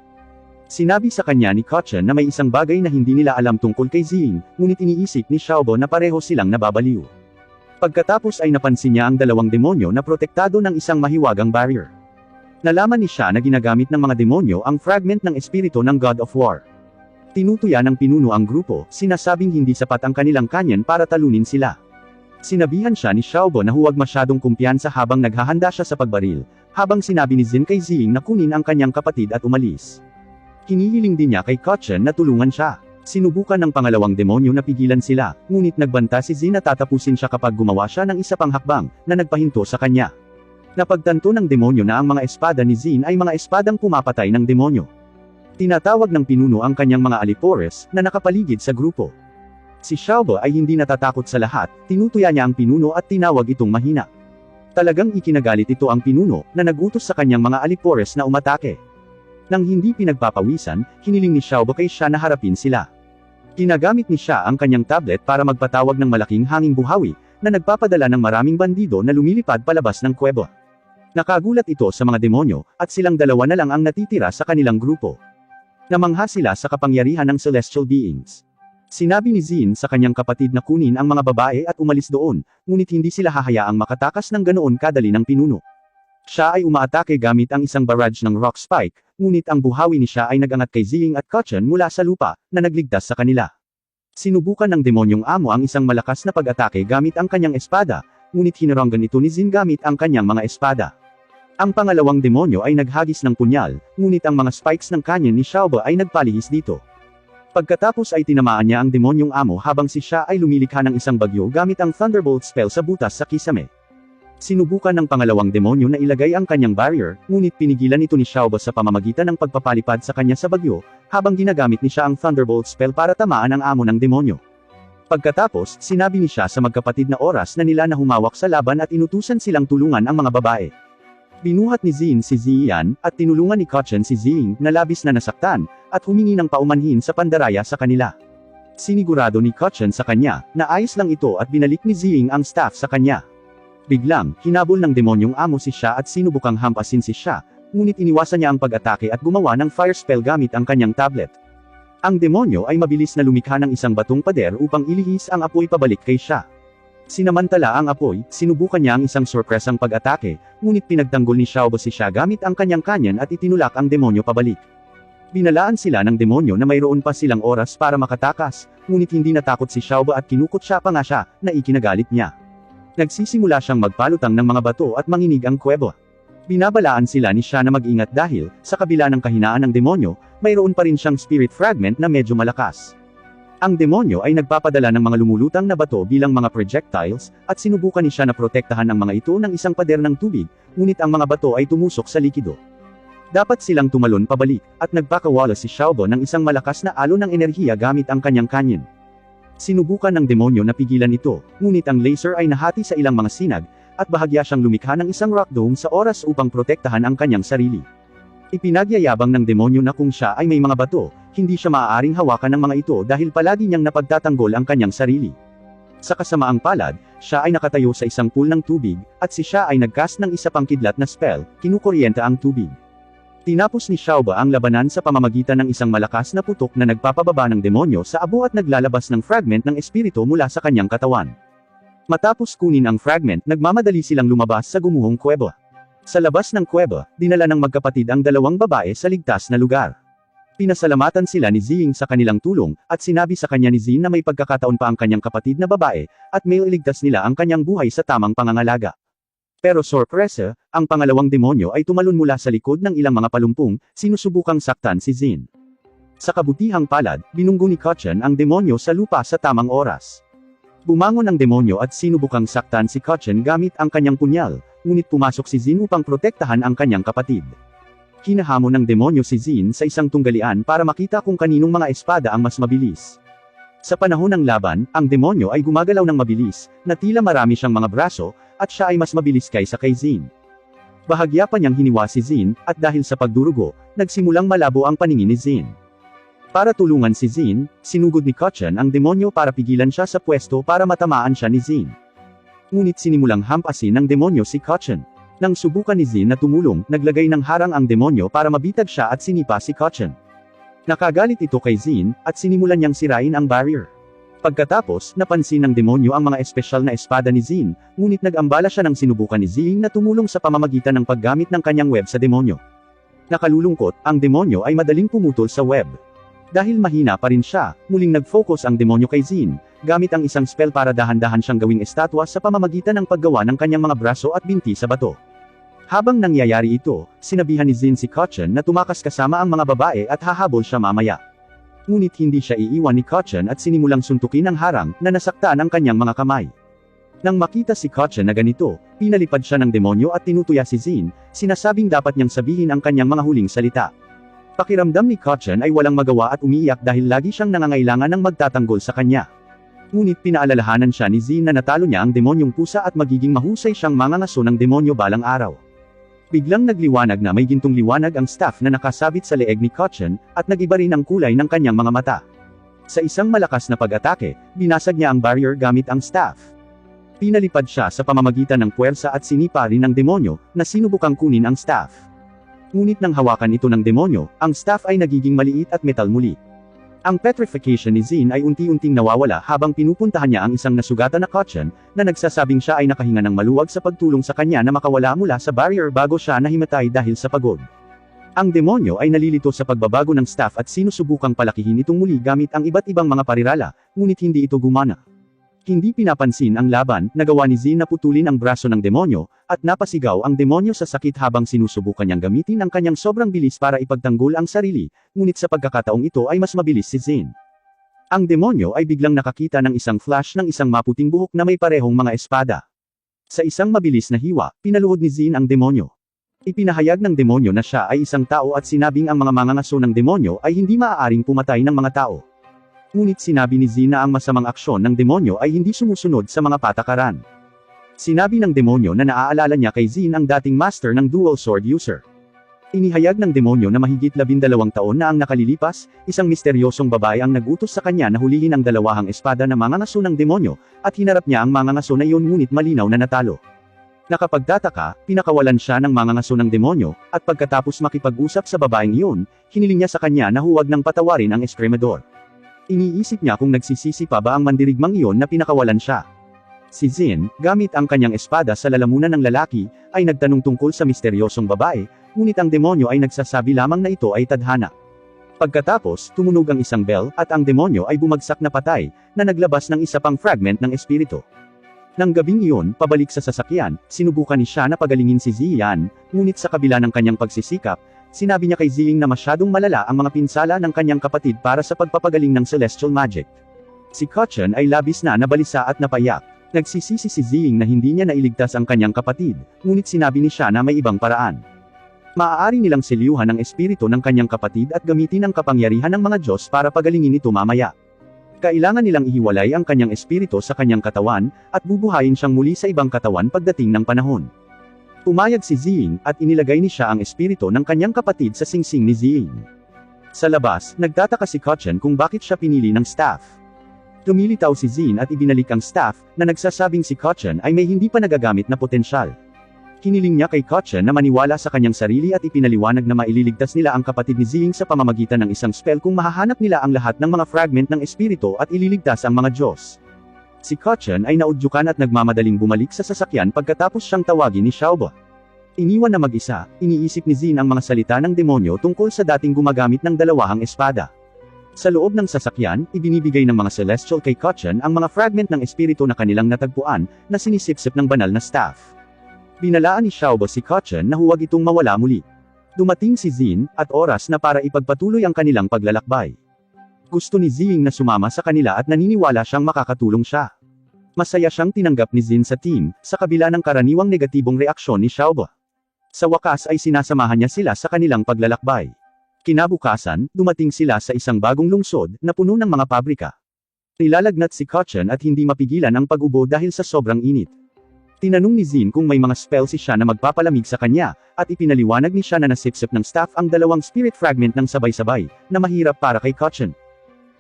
Sinabi sa kanya ni Kochen na may isang bagay na hindi nila alam tungkol kay Ziying, ngunit iniisip ni Xiaobo na pareho silang nababaliw. Pagkatapos ay napansin niya ang dalawang demonyo na protektado ng isang mahiwagang barrier. Nalaman ni siya na ginagamit ng mga demonyo ang fragment ng espiritu ng God of War. Tinutuya ng pinuno ang grupo, sinasabing hindi sapat ang kanilang kanyon para talunin sila. Sinabihan siya ni Xiaobo na huwag masyadong kumpiyansa habang naghahanda siya sa pagbaril, habang sinabi ni Zin kay Ziying na kunin ang kanyang kapatid at umalis. Hinihiling din niya kay Kochen na tulungan siya. Sinubukan ng pangalawang demonyo na pigilan sila, ngunit nagbanta si Zin na tatapusin siya kapag gumawa siya ng isa pang hakbang, na nagpahinto sa kanya. Napagtanto ng demonyo na ang mga espada ni Zin ay mga espadang pumapatay ng demonyo. Tinatawag ng pinuno ang kanyang mga alipores, na nakapaligid sa grupo. Si Xiaobo ay hindi natatakot sa lahat, tinutuya niya ang pinuno at tinawag itong mahina. Talagang ikinagalit ito ang pinuno, na nagutos sa kanyang mga alipores na umatake. Nang hindi pinagpapawisan, hiniling ni Xiaobo kay siya na harapin sila. Ginagamit ni siya ang kanyang tablet para magpatawag ng malaking hanging buhawi, na nagpapadala ng maraming bandido na lumilipad palabas ng kuweba. Nakagulat ito sa mga demonyo, at silang dalawa na lang ang natitira sa kanilang grupo. Namangha sila sa kapangyarihan ng celestial beings. Sinabi ni Zin sa kanyang kapatid na kunin ang mga babae at umalis doon, ngunit hindi sila hahayaang makatakas ng ganoon kadali ng pinuno. Siya ay umaatake gamit ang isang barrage ng rock spike, ngunit ang buhawi ni siya ay nagangat kay Ziying at Kochen mula sa lupa, na nagligtas sa kanila. Sinubukan ng demonyong amo ang isang malakas na pag-atake gamit ang kanyang espada, ngunit hinaranggan ito ni Zin gamit ang kanyang mga espada. Ang pangalawang demonyo ay naghagis ng punyal, ngunit ang mga spikes ng kanyon ni Xiaobo ay nagpalihis dito. Pagkatapos ay tinamaan niya ang demonyong amo habang si siya ay lumilikha ng isang bagyo gamit ang Thunderbolt spell sa butas sa kisame. Sinubukan ng pangalawang demonyo na ilagay ang kanyang barrier, ngunit pinigilan ito ni Xiaobo sa pamamagitan ng pagpapalipad sa kanya sa bagyo, habang ginagamit ni siya ang Thunderbolt spell para tamaan ang amo ng demonyo. Pagkatapos, sinabi ni siya sa magkapatid na oras na nila na humawak sa laban at inutusan silang tulungan ang mga babae. Binuhat ni Zin si Ziyan, at tinulungan ni Kochen si Ziying, na labis na nasaktan, at humingi ng paumanhin sa pandaraya sa kanila. Sinigurado ni Kochen sa kanya, na ayos lang ito at binalik ni Ziying ang staff sa kanya. Biglang, hinabol ng demonyong amo si siya at sinubukang hampasin si siya, ngunit iniwasan niya ang pag-atake at gumawa ng fire spell gamit ang kanyang tablet. Ang demonyo ay mabilis na lumikha ng isang batong pader upang ilihis ang apoy pabalik kay siya. Sinamantala ang apoy, sinubukan niya ang isang sorpresang pag-atake, ngunit pinagtanggol ni Xiaobo si siya gamit ang kanyang kanyon at itinulak ang demonyo pabalik. Binalaan sila ng demonyo na mayroon pa silang oras para makatakas, ngunit hindi natakot si Xiaobo at kinukutsa pa nga siya, na ikinagalit niya. Nagsisimula siyang magpalutang ng mga bato at manginig ang kuweba. Binabalaan sila ni siya na mag-ingat dahil, sa kabila ng kahinaan ng demonyo, mayroon pa rin siyang spirit fragment na medyo malakas. Ang demonyo ay nagpapadala ng mga lumulutang na bato bilang mga projectiles, at sinubukan ni siya na protektahan ang mga ito ng isang pader ng tubig, ngunit ang mga bato ay tumusok sa likido. Dapat silang tumalon pabalik, at nagpakawala si Xiaobo ng isang malakas na alon ng enerhiya gamit ang kanyang kanyon. Sinubukan ng demonyo na pigilan ito, ngunit ang laser ay nahati sa ilang mga sinag, at bahagya siyang lumikha ng isang rock dome sa oras upang protektahan ang kanyang sarili. Ipinagyayabang ng demonyo na kung siya ay may mga bato, hindi siya maaaring hawakan ng mga ito dahil palagi niyang napagtatanggol ang kanyang sarili. Sa kasamaang palad, siya ay nakatayo sa isang pool ng tubig, at si siya ay nagcast ng isa pang kidlat na spell, kinukuryenta ang tubig. Tinapos ni Xiaobo ang labanan sa pamamagitan ng isang malakas na putok na nagpapababa ng demonyo sa abo at naglalabas ng fragment ng espiritu mula sa kanyang katawan. Matapos kunin ang fragment, nagmamadali silang lumabas sa gumuhong kuweba. Sa labas ng kuweba, dinala ng magkapatid ang dalawang babae sa ligtas na lugar. Pinasalamatan sila ni Ziying sa kanilang tulong, at sinabi sa kanya ni Zin na may pagkakataon pa ang kanyang kapatid na babae, at may iligtas nila ang kanyang buhay sa tamang pangangalaga. Pero sorpresa, ang pangalawang demonyo ay tumalon mula sa likod ng ilang mga palumpong, sinusubukang saktan si Zin. Sa kabutihang palad, binunggo ni Kotchen ang demonyo sa lupa sa tamang oras. Bumangon ang demonyo at sinubukang saktan si Kotchen gamit ang kanyang punyal, ngunit pumasok si Zin upang protektahan ang kanyang kapatid. Hinahamon ng demonyo si Zin sa isang tunggalian para makita kung kaninong mga espada ang mas mabilis. Sa panahon ng laban, ang demonyo ay gumagalaw ng mabilis, na tila marami siyang mga braso, at siya ay mas mabilis kaysa kay Zin. Bahagya pa niyang hiniwa si Zin, at dahil sa pagdurugo, nagsimulang malabo ang paningin ni Zin. Para tulungan si Zin, sinugod ni Kotchen ang demonyo para pigilan siya sa pwesto para matamaan siya ni Zin. Ngunit sinimulang hampasin ng demonyo si Kotchen. Nang subukan ni Zin na tumulong, naglagay ng harang ang demonyo para mabitag siya at sinipa si Kotchen. Nakagalit ito kay Zin, at sinimulan niyang sirain ang barrier. Pagkatapos, napansin ng demonyo ang mga espesyal na espada ni Zin, ngunit nag-ambala siya nang sinubukan ni Zin na tumulong sa pamamagitan ng paggamit ng kanyang web sa demonyo. Nakalulungkot, ang demonyo ay madaling pumutol sa web. Dahil mahina pa rin siya, muling nag-focus ang demonyo kay Zin, gamit ang isang spell para dahan-dahan siyang gawing estatwa sa pamamagitan ng paggawa ng kanyang mga braso at binti sa bato. Habang nangyayari ito, sinabihan ni Zin si Kotchen na tumakas kasama ang mga babae at hahabol siya mamaya. Ngunit hindi siya iiwan ni Kotchen at sinimulang suntukin ang harang na nasaktan ang kanyang mga kamay. Nang makita si Kotchen na ganito, pinalipad siya ng demonyo at tinutuya si Zin, sinasabing dapat niyang sabihin ang kanyang mga huling salita. Pakiramdam ni Kotchen ay walang magawa at umiiyak dahil lagi siyang nangangailangan ng magtatanggol sa kanya. Ngunit pinaalalahanan siya ni Zin na natalo niya ang demonyong pusa at magiging mahusay siyang mangangaso ng demonyo balang araw. Biglang nagliwanag na may gintong liwanag ang staff na nakasabit sa leeg ni Kotchen, at nagiba rin ang kulay ng kanyang mga mata. Sa isang malakas na pag-atake, binasag niya ang barrier gamit ang staff. Pinalipad siya sa pamamagitan ng puwersa at sinipa rin ng demonyo, na sinubukang kunin ang staff. Ngunit nang hawakan ito ng demonyo, ang staff ay nagiging maliit at metal muli. Ang petrification ni Zin ay unti-unting nawawala habang pinupuntahan niya ang isang nasugatan na Kotchen, na nagsasabing siya ay nakahinga ng maluwag sa pagtulong sa kanya na makawala mula sa barrier bago siya nahimatay dahil sa pagod. Ang demonyo ay nalilito sa pagbabago ng staff at sinusubukang palakihin itong muli gamit ang iba't ibang mga parirala, ngunit hindi ito gumana. Hindi pinapansin ang laban, nagawa ni Zin na putulin ang braso ng demonyo, at napasigaw ang demonyo sa sakit habang sinusubukan niyang gamitin ang kanyang sobrang bilis para ipagtanggol ang sarili, ngunit sa pagkakataong ito ay mas mabilis si Zin. Ang demonyo ay biglang nakakita ng isang flash ng isang maputing buhok na may parehong mga espada. Sa isang mabilis na hiwa, pinaluhod ni Zin ang demonyo. Ipinahayag ng demonyo na siya ay isang tao at sinabing ang mga mangangaso ng demonyo ay hindi maaaring pumatay ng mga tao. Ngunit sinabi ni Zin na ang masamang aksyon ng demonyo ay hindi sumusunod sa mga patakaran. Sinabi ng demonyo na naaalala niya kay Zin ang dating master ng dual sword user. Inihayag ng demonyo na mahigit 12 taon na ang nakalilipas, isang misteryosong babae ang nagutos sa kanya na hulihin ang dalawahang espada na mangangaso ng demonyo, at hinarap niya ang mangangaso na iyon ngunit malinaw na natalo. Nakapagtataka, pinakawalan siya ng mangangaso ng demonyo, at pagkatapos makipag-usap sa babaeng iyon, hiniling niya sa kanya na huwag nang patawarin ang Escremador. Iniisip niya kung nagsisisi pa ba ang mandirigmang iyon na pinakawalan siya. Si Zin, gamit ang kanyang espada sa lalamunan ng lalaki, ay nagtanong tungkol sa misteryosong babae, ngunit ang demonyo ay nagsasabi lamang na ito ay tadhana. Pagkatapos, tumunog ang isang bell, at ang demonyo ay bumagsak na patay, na naglabas ng isa pang fragment ng espiritu. Nang gabing iyon, pabalik sa sasakyan, sinubukan ni siya na pagalingin si Ziyan, ngunit sa kabila ng kanyang pagsisikap, sinabi niya kay Ziying na masyadong malala ang mga pinsala ng kanyang kapatid para sa pagpapagaling ng celestial magic. Si Kotchen ay labis na nabalisa at napayak. Nagsisisi si Ziying na hindi niya nailigtas ang kanyang kapatid, ngunit sinabi ni siya na may ibang paraan. Maaari nilang selyuhan ang espiritu ng kanyang kapatid at gamitin ang kapangyarihan ng mga Diyos para pagalingin ito mamaya. Kailangan nilang ihiwalay ang kanyang espiritu sa kanyang katawan, at bubuhayin siyang muli sa ibang katawan pagdating ng panahon. Pumayag si Ziying, at inilagay ni siya ang espiritu ng kanyang kapatid sa singsing ni Ziying. Sa labas, nagtataka si Kotchen kung bakit siya pinili ng staff. Lumilitaw si Zin at ibinalik ang staff, na nagsasabing si Kotchen ay may hindi pa nagagamit na potensyal. Hiniling niya kay Kotchen na maniwala sa kanyang sarili at ipinaliwanag na maililigtas nila ang kapatid ni Ziying sa pamamagitan ng isang spell kung mahahanap nila ang lahat ng mga fragment ng espiritu at ililigtas ang mga Diyos. Si Kotchen ay naudyukan at nagmamadaling bumalik sa sasakyan pagkatapos siyang tawagin ni Xiaobo. Iniwan na mag-isa, iniisip ni Zin ang mga salita ng demonyo tungkol sa dating gumagamit ng dalawahang espada. Sa loob ng sasakyan, ibinibigay ng mga Celestial kay Kachan ang mga fragment ng espiritu na kanilang natagpuan, na sinisipsip ng banal na staff. Binalaan ni Xiaobo si Kachan na huwag itong mawala muli. Dumating si Zin, at oras na para ipagpatuloy ang kanilang paglalakbay. Gusto ni Zing na sumama sa kanila at naniniwala siyang makakatulong siya. Masaya siyang tinanggap ni Zin sa team, sa kabila ng karaniwang negatibong reaksyon ni Xiaobo. Sa wakas ay sinasamahan niya sila sa kanilang paglalakbay. Kinabukasan, dumating sila sa isang bagong lungsod, na puno ng mga pabrika. Nilalagnat si Kachan at hindi mapigilan ang pag-ubo dahil sa sobrang init. Tinanong ni Zin kung may mga spell siya na magpapalamig sa kanya, at ipinaliwanag ni siya na nasipsip ng staff ang dalawang spirit fragment ng sabay-sabay, na mahirap para kay Kachan.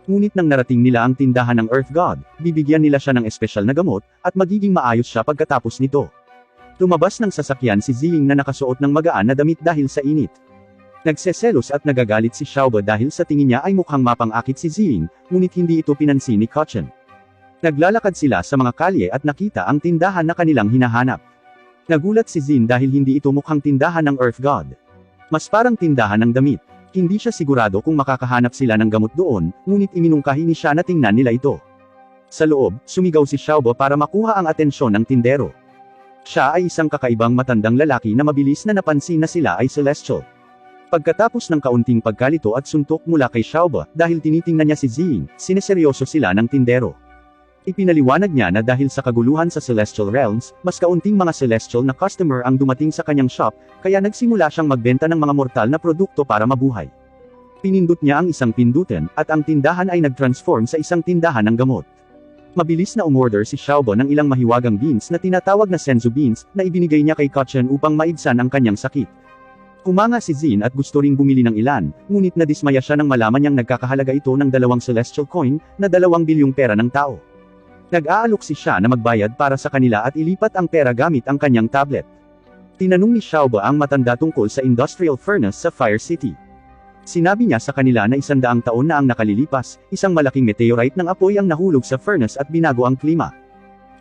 Ngunit nang narating nila ang tindahan ng Earth God, bibigyan nila siya ng espesyal na gamot, at magiging maayos siya pagkatapos nito. Lumabas ng sasakyan si Zing na nakasuot ng magaan na damit dahil sa init. Nagseselos at nagagalit si Xiaobo dahil sa tingin niya ay mukhang mapang-akit si Zing, ngunit hindi ito pinansin ni Kachan. Naglalakad sila sa mga kalye at nakita ang tindahan na kanilang hinahanap. Nagulat si Zin dahil hindi ito mukhang tindahan ng Earth God. Mas parang tindahan ng damit. Hindi siya sigurado kung makakahanap sila ng gamot doon, ngunit iminungkahi ni siya na tingnan nila ito. Sa loob, sumigaw si Xiaobo para makuha ang atensyon ng tindero. Siya ay isang kakaibang matandang lalaki na mabilis na napansin na sila ay Celestial. Pagkatapos ng kaunting pagkalito at suntok mula kay Xiaobo, dahil tinitingnan niya si Zing, sineseryoso sila ng tindero. Ipinaliwanag niya na dahil sa kaguluhan sa Celestial Realms, mas kaunting mga Celestial na customer ang dumating sa kanyang shop, kaya nagsimula siyang magbenta ng mga mortal na produkto para mabuhay. Pinindot niya ang isang pindutin, at ang tindahan ay nag-transform sa isang tindahan ng gamot. Mabilis na umorder si Xiaobo ng ilang mahiwagang beans na tinatawag na senzu beans, na ibinigay niya kay Kachan upang maibsan ang kanyang sakit. Humanga si Zin at gusto ring bumili ng ilan, ngunit nadismaya siya nang malaman niyang nagkakahalaga ito ng 2 Celestial coin, na 2 bilyong pera ng tao. Nag-aalok si siya na magbayad para sa kanila at ilipat ang pera gamit ang kanyang tablet. Tinanong ni Xiaobo ang matanda tungkol sa industrial furnace sa Fire City. Sinabi niya sa kanila na 100 taon na ang nakalilipas, isang malaking meteorite ng apoy ang nahulog sa furnace at binago ang klima.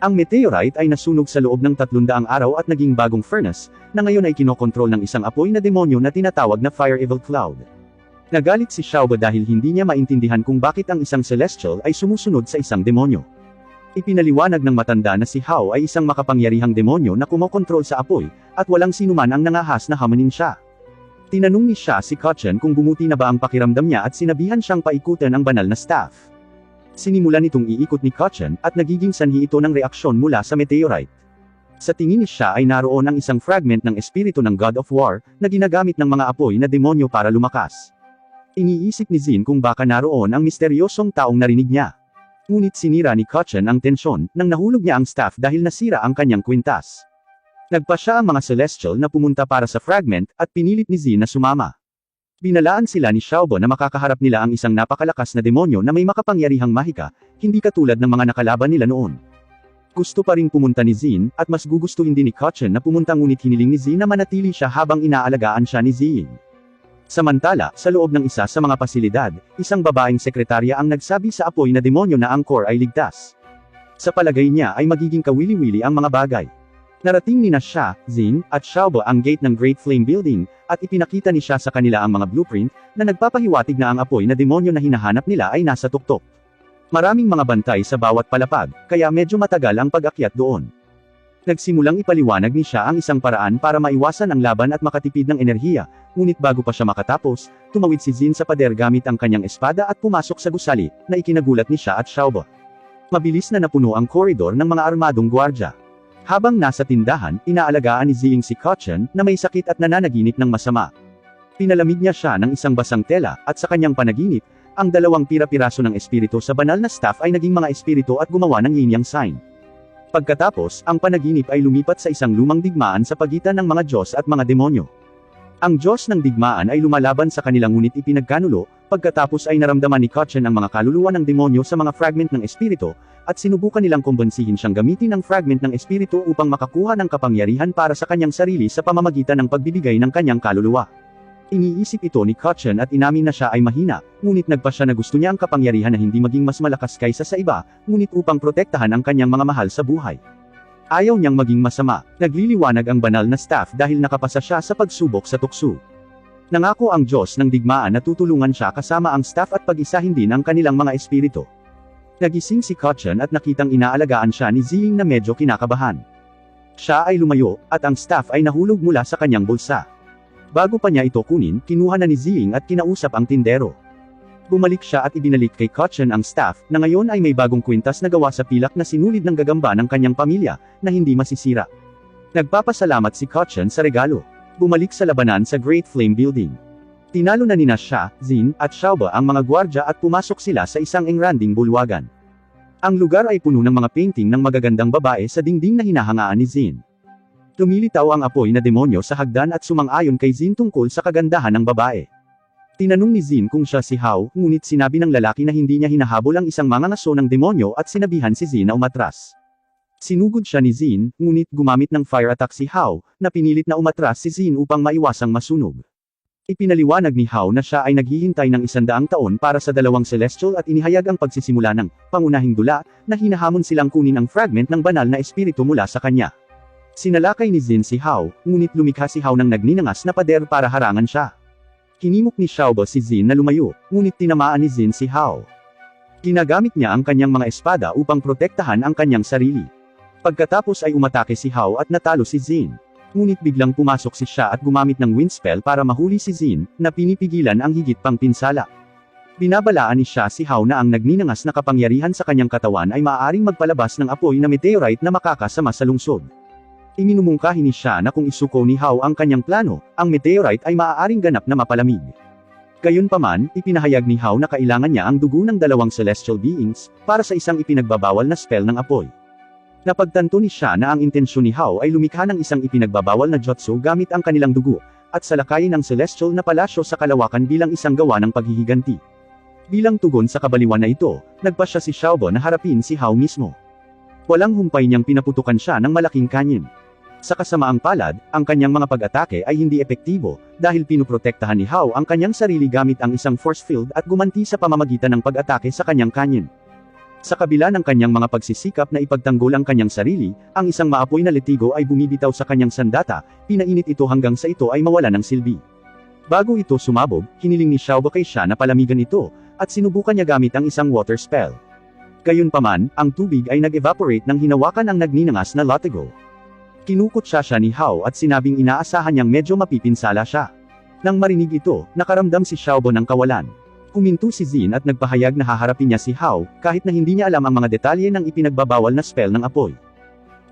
Ang meteorite ay nasunog sa loob ng 300 araw at naging bagong furnace, na ngayon ay kinokontrol ng isang apoy na demonyo na tinatawag na Fire Evil Cloud. Nagalit si Xiaobo dahil hindi niya maintindihan kung bakit ang isang Celestial ay sumusunod sa isang demonyo. Ipinaliwanag ng matanda na si Hao ay isang makapangyarihang demonyo na kumokontrol sa apoy, at walang sinuman ang nangahas na hamanin siya. Tinanong ni siya si Kachan kung bumuti na ba ang pakiramdam niya at sinabihan siyang paikutin ang banal na staff. Sinimulan itong iikot ni Kachan, at nagiging sanhi ito ng reaksyon mula sa meteorite. Sa tingin ni siya ay naroon ang isang fragment ng espiritu ng God of War, na ginagamit ng mga apoy na demonyo para lumakas. Iniisip ni Zin kung baka naroon ang misteryosong taong narinig niya. Ngunit sinira ni Kachan ang tensyon, nang nahulog niya ang staff dahil nasira ang kanyang kwintas. Nagpa siya ang mga Celestial na pumunta para sa fragment, at pinilit ni Zin na sumama. Binalaan sila ni Xiaobo na makakaharap nila ang isang napakalakas na demonyo na may makapangyarihang mahika, hindi katulad ng mga nakalaban nila noon. Gusto pa ring pumunta ni Zin, at mas gugustuhin din ni Kachan na pumunta ngunit hiniling ni Zin na manatili siya habang inaalagaan siya ni Zing. Samantala, sa loob ng isa sa mga pasilidad, isang babaeng sekretarya ang nagsabi sa apoy na demonyo na ang core ay ligtas. Sa palagay niya ay magiging kawili-wili ang mga bagay. Narating ni na siya, Zin, at Xiaobo ang gate ng Great Flame Building, at ipinakita ni siya sa kanila ang mga blueprint, na nagpapahiwatig na ang apoy na demonyo na hinahanap nila ay nasa tuktok. Maraming mga bantay sa bawat palapag, kaya medyo matagal ang pag-akyat doon. Nagsimulang ipaliwanag ni siya ang isang paraan para maiwasan ang laban at makatipid ng enerhiya, ngunit bago pa siya makatapos, tumawid si Zin sa pader gamit ang kanyang espada at pumasok sa gusali, na ikinagulat ni siya at Xiaobo. Mabilis na napuno ang koridor ng mga armadong gwardya. Habang nasa tindahan, inaalagaan ni Zing si Kachan, na may sakit at nananaginip ng masama. Pinalamig niya siya ng isang basang tela, at sa kanyang panaginip, ang 2 pira-piraso ng espiritu sa banal na staff ay naging mga espiritu at gumawa ng yin-yang sign. Pagkatapos, ang panaginip ay lumipat sa isang lumang digmaan sa pagitan ng mga Diyos at mga demonyo. Ang Diyos ng digmaan ay lumalaban sa kanilang ngunit ipinagkanulo, pagkatapos ay naramdaman ni Kachan ang mga kaluluwa ng demonyo sa mga fragment ng espiritu, at sinubukan nilang kumbensihin siyang gamitin ang fragment ng espiritu upang makakuha ng kapangyarihan para sa kanyang sarili sa pamamagitan ng pagbibigay ng kanyang kaluluwa. Iniisip ito ni Kachan at inamin na siya ay mahina, ngunit nagpa siya na gusto niya ang kapangyarihan na hindi maging mas malakas kaysa sa iba, ngunit upang protektahan ang kanyang mga mahal sa buhay. Ayaw niyang maging masama. Nagliliwanag ang banal na staff dahil nakapasa siya sa pagsubok sa tukso. Nangako ang Diyos ng digmaan na tutulungan siya kasama ang staff at pag-isahin din ang kanilang mga espiritu. Nagising si Kotchen at nakitang inaalagaan siya ni Ziying na medyo kinakabahan. Siya ay lumayo, at ang staff ay nahulog mula sa kanyang bulsa. Bago pa niya ito kunin, kinuha na ni Ziying at kinausap ang tindero. Bumalik siya at ibinalik kay Kotchen ang staff, na ngayon ay may bagong kwintas na gawa sa pilak na sinulid ng gagamba ng kanyang pamilya, na hindi masisira. Nagpapasalamat si Kotchen sa regalo. Bumalik sa labanan sa Great Flame Building. Tinalo na nina siya, Zin, at Xiaoba ang mga gwardya at pumasok sila sa isang engranding bulwagan. Ang lugar ay puno ng mga painting ng magagandang babae sa dingding na hinahangaan ni Zin. Lumilitaw ang apoy na demonyo sa hagdan at sumang-ayon kay Zin tungkol sa kagandahan ng babae. Tinanong ni Zin kung siya si Hao, ngunit sinabi ng lalaki na hindi niya hinahabol ang isang mangangaso ng demonyo at sinabihan si Zin na umatras. Sinugod siya ni Zin, ngunit gumamit ng fire attack si Hao, na pinilit na umatras si Zin upang maiwasang masunog. Ipinaliwanag ni Hao na siya ay naghihintay ng 100 taon para sa dalawang celestial at inihayag ang pagsisimula ng pangunahing dula, na hinahamon silang kunin ang fragment ng banal na espiritu mula sa kanya. Sinalakay ni Zin si Hao, ngunit lumikha si Hao ng nagninangas na pader para harangan siya. Hinimok ni Xiaoba si Zin na lumayo, ngunit tinamaan ni Zin si Hao. Ginagamit niya ang kanyang mga espada upang protektahan ang kanyang sarili. Pagkatapos ay umatake si Hao at natalo si Zin. Ngunit biglang pumasok si siya at gumamit ng wind spell para mahuli si Zin, na pinipigilan ang higit pang pinsala. Binabalaan ni siya si Hao na ang nagninangas na kapangyarihan sa kanyang katawan ay maaaring magpalabas ng apoy na meteorite na makakasama sa lungsod. Iminumungkahi ni siya na kung isuko ni Hao ang kanyang plano, ang meteorite ay maaaring ganap na mapalamig. Gayunpaman, ipinahayag ni Hao na kailangan niya ang dugo ng dalawang celestial beings, para sa isang ipinagbabawal na spell ng apoy. Napagtanto ni siya na ang intensyon ni Hao ay lumikha ng isang ipinagbabawal na jutsu gamit ang kanilang dugo, at salakayin ang celestial na palasyo sa kalawakan bilang isang gawa ng paghihiganti. Bilang tugon sa kabaliwan na ito, nagpasya si Xiaoba na harapin si Hao mismo. Walang humpay niyang pinaputukan siya ng malaking kanyin. Sa kasamaang palad, ang kanyang mga pag-atake ay hindi epektibo, dahil pinuprotektahan ni Hao ang kanyang sarili gamit ang isang force field at gumanti sa pamamagitan ng pag-atake sa kanyang kanyin. Sa kabila ng kanyang mga pagsisikap na ipagtanggol ang kanyang sarili, ang isang maapoy na letigo ay bumibitaw sa kanyang sandata, pinainit ito hanggang sa ito ay mawala ng silbi. Bago ito sumabog, hiniling ni Xiaoba kay siya na palamigan ito, at sinubukan niya gamit ang isang water spell. Gayunpaman, ang tubig ay nag-evaporate nang hinawakan ang nagninangas na latigo. Kinukutsa siya ni Hao at sinabing inaasahan niyang medyo mapipinsala siya. Nang marinig ito, nakaramdam si Xiaoba ng kawalan. Huminto si Zin at nagpahayag na haharapin niya si Hao, kahit na hindi niya alam ang mga detalye ng ipinagbabawal na spell ng apoy.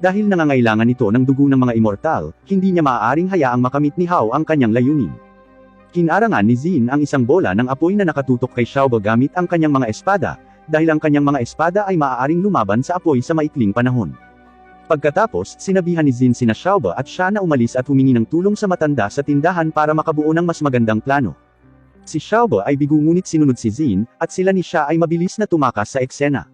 Dahil nangangailangan ito ng dugo ng mga immortal, hindi niya maaaring hayaang makamit ni Hao ang kanyang layunin. Kinarangan ni Zin ang isang bola ng apoy na nakatutok kay Xiaoba gamit ang kanyang mga espada, dahil ang kanyang mga espada ay maaaring lumaban sa apoy sa maikling panahon. Pagkatapos, sinabihan ni Zin sina Xiaoba at siya na umalis at humingi ng tulong sa matanda sa tindahan para makabuo ng mas magandang plano. Si Xiaoba ay bigo ngunit sinunod si Zin, at sila ni siya ay mabilis na tumakas sa eksena.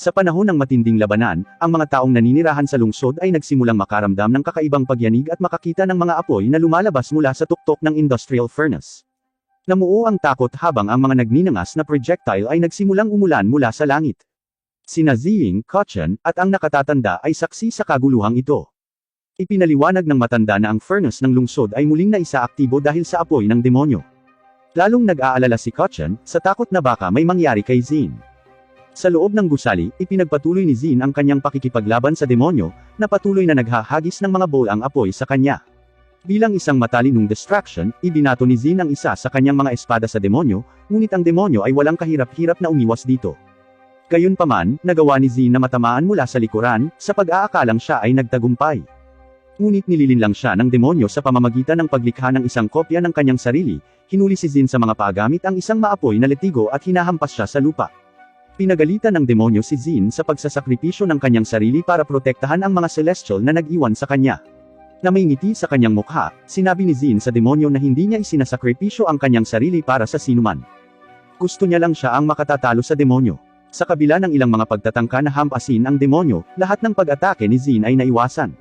Sa panahon ng matinding labanan, ang mga taong naninirahan sa lungsod ay nagsimulang makaramdam ng kakaibang pagyanig at makakita ng mga apoy na lumalabas mula sa tuktok ng industrial furnace. Namuo ang takot habang ang mga nagninangas na projectile ay nagsimulang umulan mula sa langit. Sina Ziying, Kotchen, at ang nakatatanda ay saksi sa kaguluhang ito. Ipinaliwanag ng matanda na ang furnace ng lungsod ay muling naisaaktibo dahil sa apoy ng demonyo. Lalong nag-aalala si Kotchen, sa takot na baka may mangyari kay Zin. Sa loob ng gusali, ipinagpatuloy ni Zin ang kanyang pakikipaglaban sa demonyo, na patuloy na naghahagis ng mga bolang apoy sa kanya. Bilang isang matalinong distraction, ibinato ni Zin ang isa sa kanyang mga espada sa demonyo, ngunit ang demonyo ay walang kahirap-hirap na umiwas dito. Gayunpaman, nagawa ni Zin na matamaan mula sa likuran, sa pag-aakalang siya ay nagtagumpay. Ngunit nililinlang siya ng demonyo sa pamamagitan ng paglikha ng isang kopya ng kanyang sarili, hinuli si Zin sa mga paagamit ang isang maapoy na letigo at hinahampas siya sa lupa. Pinagalitan ng demonyo si Zin sa pagsasakripisyo ng kanyang sarili para protektahan ang mga celestial na nag-iwan sa kanya. Na may ngiti sa kanyang mukha, sinabi ni Zin sa demonyo na hindi niya isinasakripisyo ang kanyang sarili para sa sinuman. Gusto niya lang siya ang makatatalo sa demonyo. Sa kabila ng ilang mga pagtatangka na hampasin ang demonyo, lahat ng pag-atake ni Zin ay naiwasan.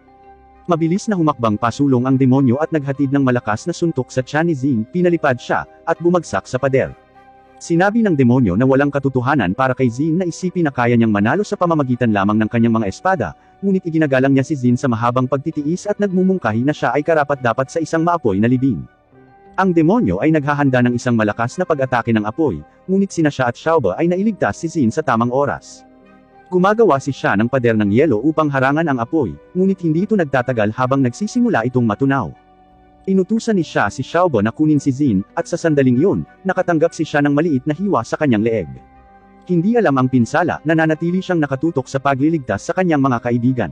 Mabilis na humakbang pasulong ang demonyo at naghatid ng malakas na suntok sa tiyan ni Zin, pinalipad siya, at bumagsak sa pader. Sinabi ng demonyo na walang katotohanan para kay Zin na isipin na kaya niyang manalo sa pamamagitan lamang ng kanyang mga espada, ngunit iginagalang niya si Zin sa mahabang pagtitiis at nagmumungkahi na siya ay karapat-dapat sa isang maapoy na libing. Ang demonyo ay naghahanda ng isang malakas na pag-atake ng apoy, ngunit sina siya at Xiaobo ay nailigtas si Zin sa tamang oras. Gumagawa si siya ng pader ng yelo upang harangan ang apoy, ngunit hindi ito nagtatagal habang nagsisimula itong matunaw. Inutusan ni siya si Xiaobo na kunin si Zin, at sa sandaling yun, nakatanggap si siya ng maliit na hiwa sa kanyang leeg. Hindi alam ang pinsala, nananatili siyang nakatutok sa pagliligtas sa kanyang mga kaibigan.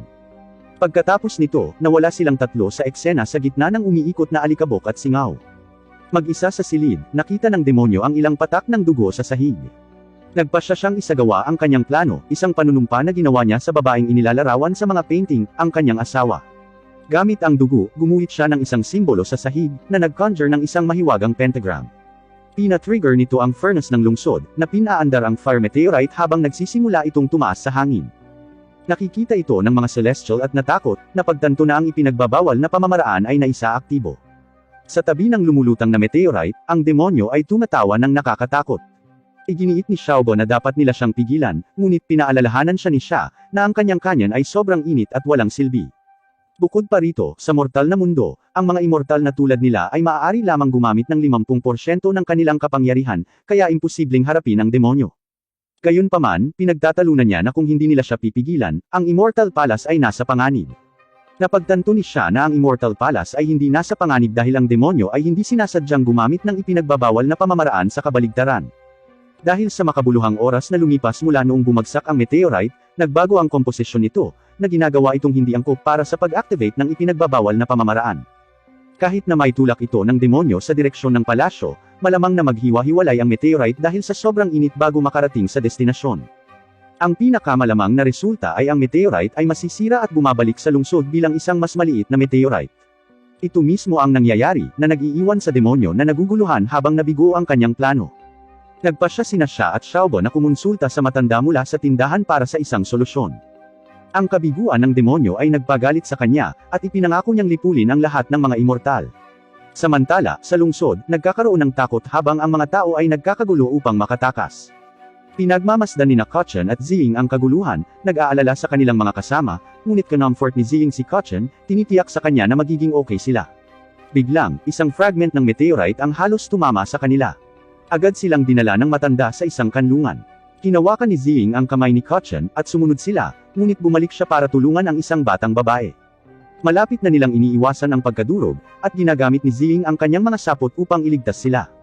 Pagkatapos nito, nawala silang tatlo sa eksena sa gitna ng umiikot na alikabok at singaw. Mag-isa sa silid, nakita ng demonyo ang ilang patak ng dugo sa sahig. Nagpasya siyang isagawa ang kanyang plano, isang panunumpa na ginawa niya sa babaeng inilalarawan sa mga painting, ang kanyang asawa. Gamit ang dugo, gumuhit siya ng isang simbolo sa sahig, na nag-conjure ng isang mahiwagang pentagram. Pina-trigger nito ang furnace ng lungsod, na pinaandar ang fire meteorite habang nagsisimula itong tumaas sa hangin. Nakikita ito ng mga celestial at natakot, na pagtanto na ang ipinagbabawal na pamamaraan ay naisaaktibo. Sa tabi ng lumulutang na meteorite, ang demonyo ay tumatawa ng nakakatakot. Iginiit ni Xiaobo na dapat nila siyang pigilan, ngunit pinaalalahanan siya ni Xia, na ang kanyang kanyon ay sobrang init at walang silbi. Bukod pa rito, sa mortal na mundo, ang mga immortal na tulad nila ay maaari lamang gumamit ng 50% ng kanilang kapangyarihan, kaya imposibleng harapin ang demonyo. Gayunpaman, pinagtatalunan niya na kung hindi nila siya pipigilan, ang Immortal Palace ay nasa panganib. Napagtanto ni siya na ang Immortal Palace ay hindi nasa panganib dahil ang demonyo ay hindi sinasadyang gumamit ng ipinagbabawal na pamamaraan sa kabaligtaran. Dahil sa makabuluhang oras na lumipas mula noong bumagsak ang meteorite, nagbago ang komposisyon nito, na ginagawa itong hindi angkop para sa pag-activate ng ipinagbabawal na pamamaraan. Kahit na may tulak ito ng demonyo sa direksyon ng palasyo, malamang na maghiwa-hiwalay ang meteorite dahil sa sobrang init bago makarating sa destinasyon. Ang pinakamalamang na resulta ay ang meteorite ay masisira at bumabalik sa lungsod bilang isang mas maliit na meteorite. Ito mismo ang nangyayari, na nag-iiwan sa demonyo na naguguluhan habang nabigo ang kanyang plano. Nagpasya sina Xia at Xiaobo na kumonsulta sa matanda mula sa tindahan para sa isang solusyon. Ang kabiguan ng demonyo ay nagpagalit sa kanya, at ipinangako niyang lipulin ang lahat ng mga immortal. Samantala, sa lungsod, nagkakaroon ng takot habang ang mga tao ay nagkakagulo upang makatakas. Pinagmamasdan ni Kotchen at Ziying ang kaguluhan, nag-aalala sa kanilang mga kasama, ngunit comfort ni Ziying si Kotchen, tinitiyak sa kanya na magiging okay sila. Biglang, isang fragment ng meteorite ang halos tumama sa kanila. Agad silang dinala ng matanda sa isang kanlungan. Hinawakan ni Ziying ang kamay ni Kotchen, at sumunod sila, ngunit bumalik siya para tulungan ang isang batang babae. Malapit na nilang iniiwasan ang pagkadurog, at ginagamit ni Ziying ang kanyang mga sapot upang iligtas sila.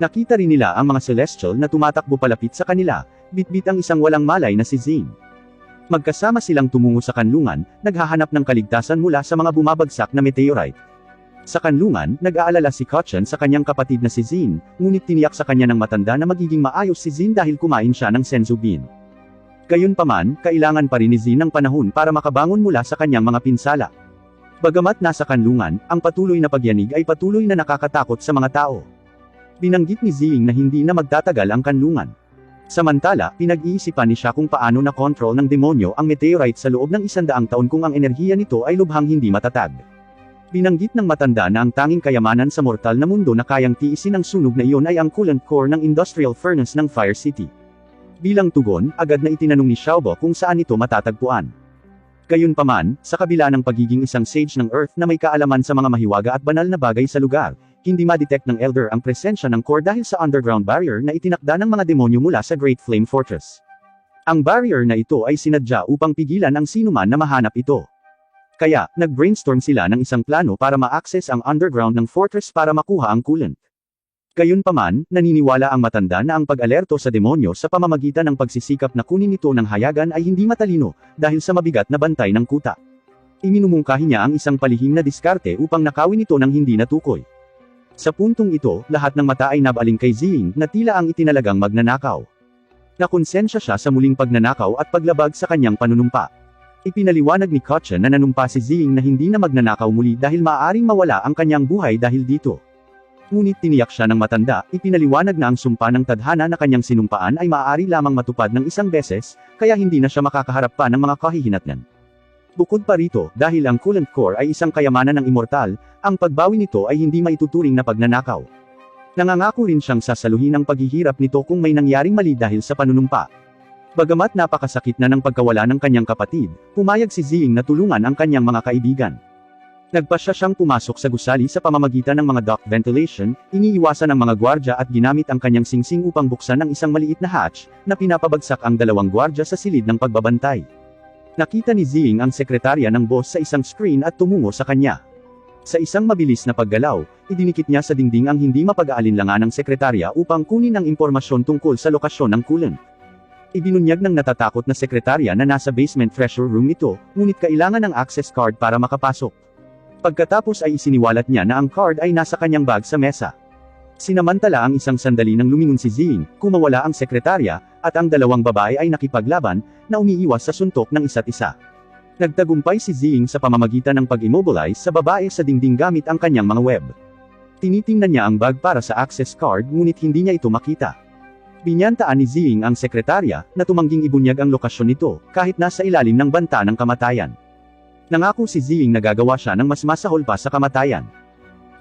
Nakita rin nila ang mga celestial na tumatakbo palapit sa kanila, bitbit ang isang walang malay na si Zin. Magkasama silang tumungo sa kanlungan, naghahanap ng kaligtasan mula sa mga bumabagsak na meteorite. Sa kanlungan, nag-aalala si Kotchen sa kanyang kapatid na si Zin, ngunit tiniyak sa kanya ng matanda na magiging maayos si Zin dahil kumain siya ng senzu bean. Gayunpaman, kailangan pa rin ni Zin ng panahon para makabangon mula sa kanyang mga pinsala. Bagamat nasa kanlungan, ang patuloy na pagyanig ay patuloy na nakakatakot sa mga tao. Binanggit ni Ziying na hindi na magtatagal ang kanlungan. Samantala, pinag-iisipan ni siya kung paano na-control ng demonyo ang meteorite sa loob ng 100 taon kung ang enerhiya nito ay lubhang hindi matatag. Binanggit ng matanda na ang tanging kayamanan sa mortal na mundo na kayang tiisin ang sunog na iyon ay ang coolant core ng industrial furnace ng Fire City. Bilang tugon, agad na itinanong ni Xiaobo kung saan ito matatagpuan. Gayunpaman, sa kabila ng pagiging isang sage ng Earth na may kaalaman sa mga mahiwaga at banal na bagay sa lugar, hindi ma-detect ng Elder ang presensya ng core dahil sa underground barrier na itinakda ng mga demonyo mula sa Great Flame Fortress. Ang barrier na ito ay sinadya upang pigilan ang sinuman na mahanap ito. Kaya, nag-brainstorm sila ng isang plano para ma-access ang underground ng fortress para makuha ang coolant. Gayunpaman, naniniwala ang matanda na ang pag-alerto sa demonyo sa pamamagitan ng pagsisikap na kunin ito ng hayagan ay hindi matalino, dahil sa mabigat na bantay ng kuta. Iminumungkahi niya ang isang palihim na diskarte upang nakawin ito ng hindi natukoy. Sa puntong ito, lahat ng mata ay nabaling kay Ziying, na tila ang itinalagang magnanakaw. Nakonsensya siya sa muling pagnanakaw at paglabag sa kanyang panunumpa. Ipinaliwanag ni Kotchen na nanumpa si Ziying na hindi na magnanakaw muli dahil maaaring mawala ang kanyang buhay dahil dito. Ngunit tiniyak siya ng matanda, ipinaliwanag na ang sumpa ng tadhana na kanyang sinumpaan ay maaari lamang matupad ng isang beses, kaya hindi na siya makakaharap pa ng mga kahihinatnan. Bukod pa rito, dahil ang coolant core ay isang kayamanan ng immortal, ang pagbawi nito ay hindi maituturing na pagnanakaw. Nangangako rin siyang sasaluhin ang paghihirap nito kung may nangyaring mali dahil sa panunumpa. Bagamat napakasakit na ng pagkawala ng kanyang kapatid, pumayag si Ziying na tulungan ang kanyang mga kaibigan. Nagpasya siyang pumasok sa gusali sa pamamagitan ng mga duct ventilation, iniiwasan ang mga gwardya at ginamit ang kanyang singsing upang buksan ang isang maliit na hatch, na pinapabagsak ang dalawang gwardya sa silid ng pagbabantay. Nakita ni Ziying ang sekretarya ng boss sa isang screen at tumungo sa kanya. Sa isang mabilis na paggalaw, idinikit niya sa dingding ang hindi mapag-aalinlangan ng sekretarya upang kunin ang impormasyon tungkol sa lokasyon ng coolant. Ibinunyag ng natatakot na sekretarya na nasa basement treasure room ito, ngunit kailangan ng access card para makapasok. Pagkatapos ay isiniwalat niya na ang card ay nasa kanyang bag sa mesa. Sinamantala ang isang sandali nang lumingon si Ziying, kumawala ang sekretarya, at ang dalawang babae ay nakipaglaban, na umiiwas sa suntok ng isa't isa. Nagtagumpay si Ziying sa pamamagitan ng pag-immobilize sa babae sa dingding gamit ang kanyang mga web. Tinitingnan niya ang bag para sa access card ngunit hindi niya ito makita. Binyantaan ni Ziying ang sekretarya, na tumangging ibunyag ang lokasyon nito, kahit nasa ilalim ng banta ng kamatayan. Nangako si Ziying na gagawa siya ng mas masahol pa sa kamatayan.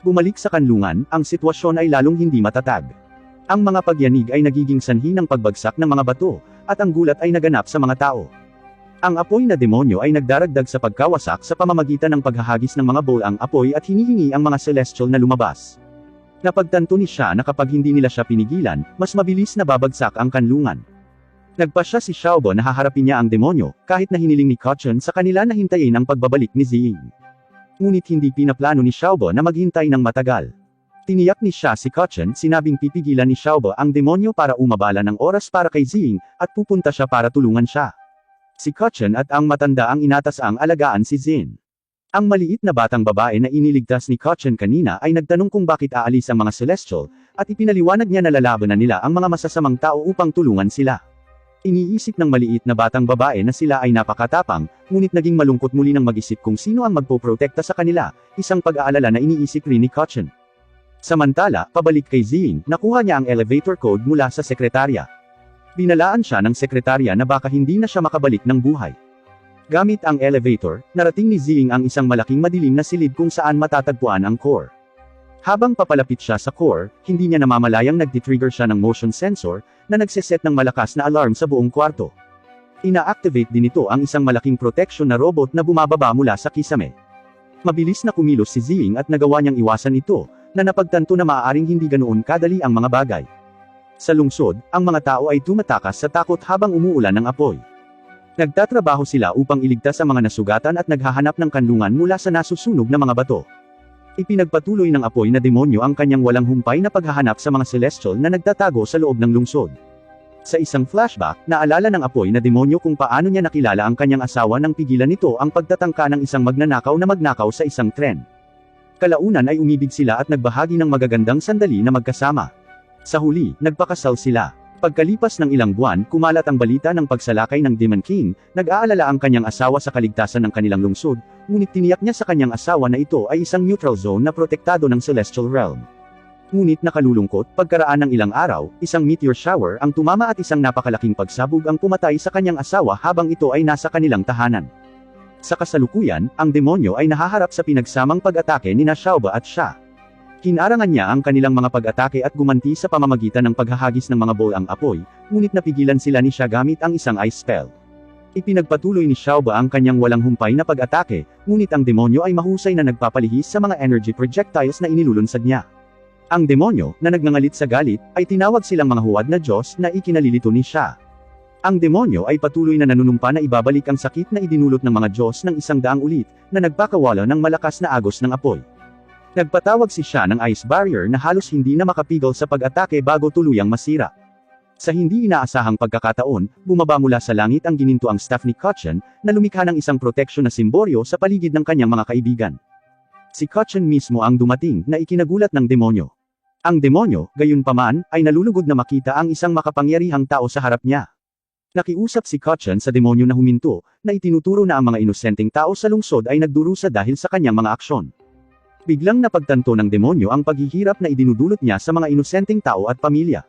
Bumalik sa kanlungan, ang sitwasyon ay lalong hindi matatag. Ang mga pagyanig ay nagiging sanhi ng pagbagsak ng mga bato, at ang gulat ay naganap sa mga tao. Ang apoy na demonyo ay nagdaragdag sa pagkawasak sa pamamagitan ng paghahagis ng mga bowl ang apoy at hinihingi ang mga celestial na lumabas. Napagtanto ni siya na kapag hindi nila siya pinigilan, mas mabilis na babagsak ang kanlungan. Nagpasya si Xiaobo na haharapin niya ang demonyo, kahit na hiniling ni Kachan sa kanila na hintayin ang pagbabalik ni Ziying. Ngunit hindi pinaplano ni Xiaobo na maghintay ng matagal. Tiniyak ni siya si Kachan, sinabing pipigilan ni Xiaobo ang demonyo para umabala ng oras para kay Ziying, at pupunta siya para tulungan siya. Si Kachan at ang matanda ang inatas ang alagaan si Zin. Ang maliit na batang babae na iniligtas ni Kachan kanina ay nagtanong kung bakit aalis ang mga celestial, at ipinaliwanag niya na lalabanan nila ang mga masasamang tao upang tulungan sila. Iniisip ng maliit na batang babae na sila ay napakatapang, ngunit naging malungkot muli ng mag-isip kung sino ang magpoprotekta sa kanila, isang pag-aalala na iniisip rin ni Kachan. Samantala, pabalik kay Ziying, nakuha niya ang elevator code mula sa sekretarya. Binalaan siya ng sekretarya na baka hindi na siya makabalik ng buhay. Gamit ang elevator, narating ni Ziying ang isang malaking madilim na silid kung saan matatagpuan ang core. Habang papalapit siya sa core, hindi niya namamalayang nagtitrigger siya ng motion sensor, na nagseset ng malakas na alarm sa buong kwarto. Ina-activate din ito ang isang malaking protection na robot na bumababa mula sa kisame. Mabilis na kumilos si Ziying at nagawa niyang iwasan ito, na napagtanto na maaaring hindi ganoon kadali ang mga bagay. Sa lungsod, ang mga tao ay tumatakas sa takot habang umuulan ng apoy. Nagtatrabaho sila upang iligtas ang mga nasugatan at naghahanap ng kanlungan mula sa nasusunog na mga bato. Ipinagpatuloy ng apoy na demonyo ang kanyang walang humpay na paghahanap sa mga celestial na nagtatago sa loob ng lungsod. Sa isang flashback, naalala ng apoy na demonyo kung paano niya nakilala ang kanyang asawa nang pigilan nito ang pagtatangka ng isang magnanakaw na magnakaw sa isang tren. Kalaunan ay umibig sila at nagbahagi ng magagandang sandali na magkasama. Sa huli, nagpakasal sila. Pagkalipas ng ilang buwan, kumalat ang balita ng pagsalakay ng Demon King, nag-aalala ang kanyang asawa sa kaligtasan ng kanilang lungsod, ngunit tiniyak niya sa kanyang asawa na ito ay isang neutral zone na protektado ng Celestial Realm. Ngunit nakalulungkot, pagkaraan ng ilang araw, isang meteor shower ang tumama at isang napakalaking pagsabog ang pumatay sa kanyang asawa habang ito ay nasa kanilang tahanan. Sa kasalukuyan, ang demonyo ay nahaharap sa pinagsamang pag-atake ni Xiaobo at siya. Kinarangan niya ang kanilang mga pag-atake at gumanti sa pamamagitan ng paghahagis ng mga bowl ang apoy, ngunit napigilan sila ni siya gamit ang isang ice spell. Ipinagpatuloy ni Xiaobo ang kanyang walang humpay na pag-atake, ngunit ang demonyo ay mahusay na nagpapalihis sa mga energy projectiles na inilulunsad niya. Ang demonyo, na nagngangalit sa galit, ay tinawag silang mga huwad na Diyos na ikinalilito ni siya. Ang demonyo ay patuloy na nanunumpa na ibabalik ang sakit na idinulot ng mga Diyos ng 100 ulit, na nagpakawala ng malakas na agos ng apoy. Nagpatawag si siya ng ice barrier na halos hindi na makapigil sa pag-atake bago tuluyang masira. Sa hindi inaasahang pagkakataon, bumaba mula sa langit ang ginintuang staff ni Kachan, na lumikha ng isang proteksyon na simbolyo sa paligid ng kanyang mga kaibigan. Si Kachan mismo ang dumating, na ikinagulat ng demonyo. Ang demonyo, gayunpaman, ay nalulugod na makita ang isang makapangyarihang tao sa harap niya. Nakiusap si Kachan sa demonyo na huminto, na itinuturo na ang mga inosenteng tao sa lungsod ay nagdurusa dahil sa kanyang mga aksyon. Biglang napagtanto ng demonyo ang paghihirap na idinudulot niya sa mga inosenteng tao at pamilya.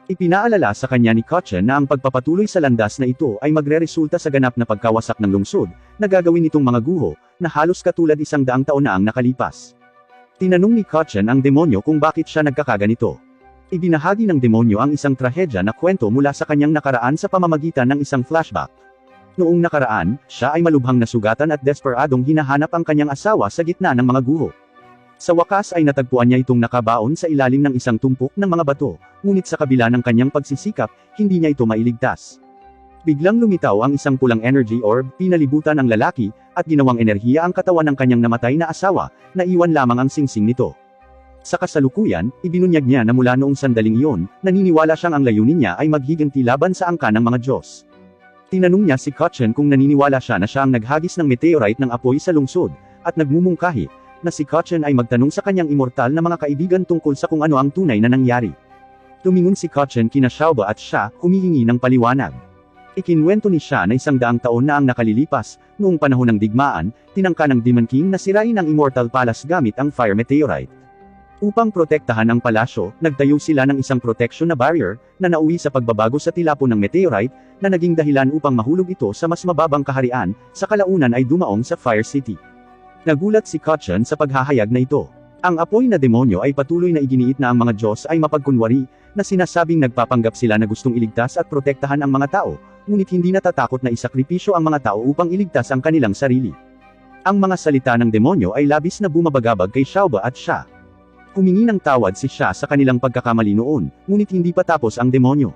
Ipinaalala sa kanya ni Kachan na ang pagpapatuloy sa landas na ito ay magreresulta sa ganap na pagkawasak ng lungsod, na gagawin nitong mga guho, na halos katulad 100 taon na ang nakalipas. Tinanong ni Kachan ang demonyo kung bakit siya nagkakaganito. Ibinahagi ng demonyo ang isang trahedya na kwento mula sa kanyang nakaraan sa pamamagitan ng isang flashback. Noong nakaraan, siya ay malubhang nasugatan at desperadong hinahanap ang kanyang asawa sa gitna ng mga guho. Sa wakas ay natagpuan niya itong nakabaon sa ilalim ng isang tumpok ng mga bato, ngunit sa kabila ng kanyang pagsisikap, hindi niya ito mailigtas. Biglang lumitaw ang isang pulang energy orb, pinalibutan ang lalaki, at ginawang enerhiya ang katawan ng kanyang namatay na asawa, na iwan lamang ang singsing nito. Sa kasalukuyan, ibinunyag niya na mula noong sandaling iyon, naniniwala siyang ang layunin niya ay maghiganti laban sa angkan ng mga Diyos. Tinanong niya si Kachin kung naniniwala siya na siya ang naghagis ng meteorite ng apoy sa lungsod, at nagmumungkahi, na si Kachin ay magtanong sa kanyang immortal na mga kaibigan tungkol sa kung ano ang tunay na nangyari. Tumingon si Kachin kina Xiaoba at siya, humihingi ng paliwanag. Ikinwento ni siya na 100 taon na ang nakalilipas, noong panahon ng digmaan, tinangka ng Demon King na sirain ang Immortal Palace gamit ang Fire Meteorite. Upang protektahan ang palasyo, nagtayo sila ng isang protection na barrier, na nauwi sa pagbabago sa tilapon ng meteorite, na naging dahilan upang mahulog ito sa mas mababang kaharian, sa kalaunan ay dumaong sa Fire City. Nagulat si Kachin sa paghahayag na ito. Ang apoy na demonyo ay patuloy na iginiit na ang mga Diyos ay mapagkunwari, na sinasabing nagpapanggap sila na gustong iligtas at protektahan ang mga tao, ngunit hindi natatakot na isakripisyo ang mga tao upang iligtas ang kanilang sarili. Ang mga salita ng demonyo ay labis na bumabagabag kay Xiaoba at siya. Humingi ng tawad si siya sa kanilang pagkakamali noon, ngunit hindi pa tapos ang demonyo.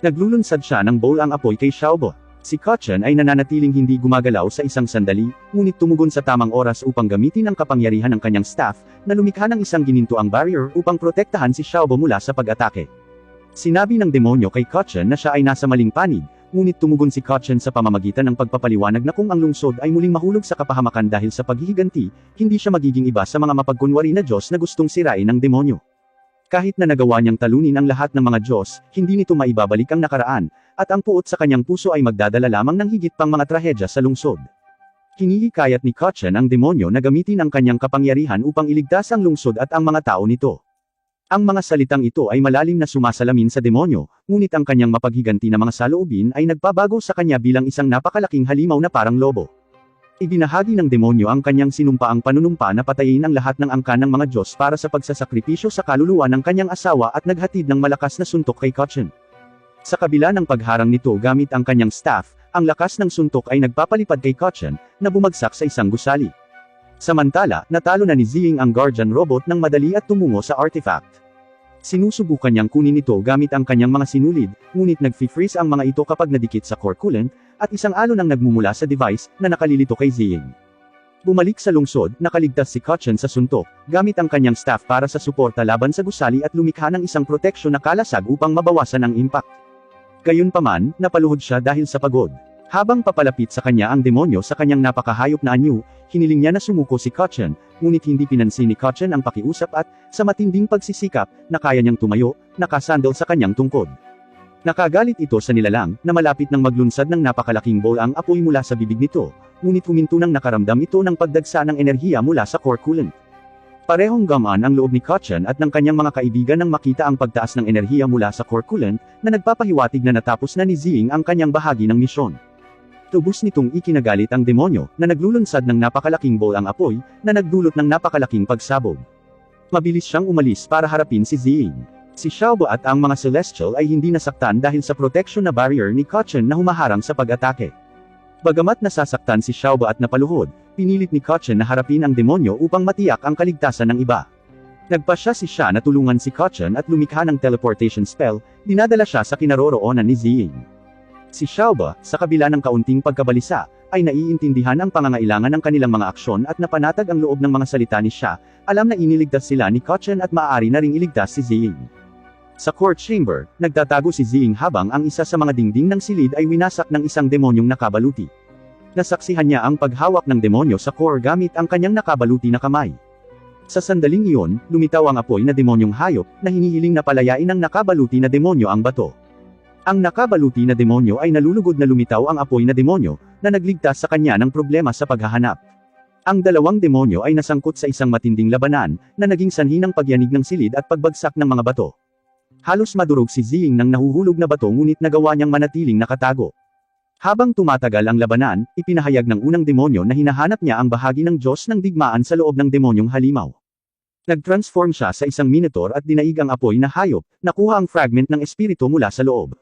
Naglulunsad siya ng bowl ang apoy kay Xiaoba. Si Kachin ay nananatiling hindi gumagalaw sa isang sandali, ngunit tumugon sa tamang oras upang gamitin ang kapangyarihan ng kanyang staff, na lumikha ng isang ginintuang barrier upang protektahan si Xiaoba mula sa pag-atake. Sinabi ng demonyo kay Kachin na siya ay nasa maling panig, ngunit tumugon si Kachin sa pamamagitan ng pagpapaliwanag na kung ang lungsod ay muling mahulog sa kapahamakan dahil sa paghihiganti, hindi siya magiging iba sa mga mapagkunwari na Diyos na gustong sirain ng demonyo. Kahit na nagawa niyang talunin ang lahat ng mga Diyos, hindi nito maibabalik ang nakaraan, at ang puot sa kanyang puso ay magdadala lamang ng higit pang mga trahedya sa lungsod. Hinihikayat ni Kachin ang demonyo na gamitin ang kanyang kapangyarihan upang iligtas ang lungsod at ang mga tao nito. Ang mga salitang ito ay malalim na sumasalamin sa demonyo, ngunit ang kanyang mapaghiganti na mga saloobin ay nagpabago sa kanya bilang isang napakalaking halimaw na parang lobo. Ibinahagi ng demonyo ang kanyang sinumpaang panunumpa na patayin ang lahat ng angkan ng mga Diyos para sa pagsasakripisyo sa kaluluwa ng kanyang asawa at naghatid ng malakas na suntok kay Kachin. Sa kabila ng pagharang nito gamit ang kanyang staff, ang lakas ng suntok ay nagpapalipad kay Kachin, na bumagsak sa isang gusali. Samantala, natalo na ni Ziying ang Guardian Robot ng madali at tumungo sa artifact. Sinusubukan niyang kunin ito gamit ang kanyang mga sinulid, ngunit nag-freeze ang mga ito kapag nadikit sa core coolant, at isang alon ang nagmumula sa device, na nakalilito kay Ziying. Bumalik sa lungsod, nakaligtas si Kachin sa suntok, gamit ang kanyang staff para sa suporta laban sa gusali at lumikha ng isang proteksyon na kalasag upang mabawasan ang impact. Gayunpaman, napaluhod siya dahil sa pagod. Habang papalapit sa kanya ang demonyo sa kanyang napakahayop na anyo, hiniling niya na sumuko si Kachin, ngunit hindi pinansin ni Kachin ang pakiusap at, sa matinding pagsisikap, na kaya niyang tumayo, nakasandal sa kanyang tungkod. Nakagalit ito sa nilalang, na malapit nang maglunsad ng napakalaking bowl ang apoy mula sa bibig nito, ngunit huminto nang nakaramdam ito ng pagdagsa ng enerhiya mula sa core coolant. Parehong gamaan ang loob ni Kachin at ng kanyang mga kaibigan nang makita ang pagtaas ng enerhiya mula sa core coolant, na nagpapahiwatig na natapos na ni Ziying ang kanyang bahagi ng misyon. Tubos nitong ikinagalit ang demonyo, na naglulunsad ng napakalaking bowl ang apoy, na nagdulot ng napakalaking pagsabog. Mabilis siyang umalis para harapin si Ziying. Si Xiaoba at ang mga Celestial ay hindi nasaktan dahil sa protection na barrier ni Kachin na humaharang sa pag-atake. Bagamat nasasaktan si Xiaoba at napaluhod, pinilit ni Kachin na harapin ang demonyo upang matiyak ang kaligtasan ng iba. Nagpasya si siya na tulungan si Kachin at lumikha ng teleportation spell, dinadala siya sa kinaroroonan ni Ziying. Si Xiaoba, sa kabila ng kaunting pagkabalisa, ay naiintindihan ang pangangailangan ng kanilang mga aksyon at napanatag ang loob ng mga salita ni siya, alam na iniligtas sila ni Kachin at maaari na ring iligtas si Ziying. Sa core chamber, nagtatago si Ziying habang ang isa sa mga dingding ng silid ay winasak ng isang demonyong nakabaluti. Nasaksihan niya ang paghawak ng demonyo sa core gamit ang kanyang nakabaluti na kamay. Sa sandaling iyon, lumitaw ang apoy na demonyong hayop, na hinihiling na palayain ng nakabaluti na demonyo ang bato. Ang nakabaluti na demonyo ay nalulugod na lumitaw ang apoy na demonyo, na nagligtas sa kanya ng problema sa paghahanap. Ang dalawang demonyo ay nasangkot sa isang matinding labanan, na naging sanhi ng pagyanig ng silid at pagbagsak ng mga bato. Halos madurog si Ziying ng nahuhulog na bato ngunit nagawa niyang manatiling nakatago. Habang tumatagal ang labanan, ipinahayag ng unang demonyo na hinahanap niya ang bahagi ng Diyos ng digmaan sa loob ng demonyong halimaw. Nag-transform siya sa isang minotaur at dinaig ang apoy na hayop, nakuha ang fragment ng espiritu mula sa loob.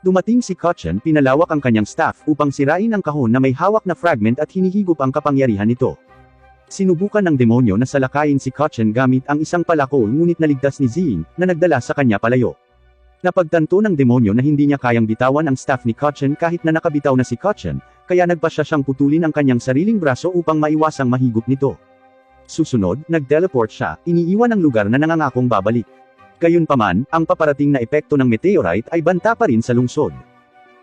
Dumating si Kachan, pinalawak ang kanyang staff upang sirain ang kahon na may hawak na fragment at hinihigop ang kapangyarihan nito. Sinubukan ng demonyo na salakayin si Kachan gamit ang isang palakol ngunit naligtas ni Zing, na nagdala sa kanya palayo. Napagtanto ng demonyo na hindi niya kayang bitawan ang staff ni Kachan kahit na nakabitaw na si Kachan, kaya nagpasya siyang putulin ang kanyang sariling braso upang maiwasang mahigop nito. Susunod, nag-teleport siya, iniiwan ang lugar na nangangakong babalik. Gayunpaman, ang paparating na epekto ng meteorite ay banta pa rin sa lungsod.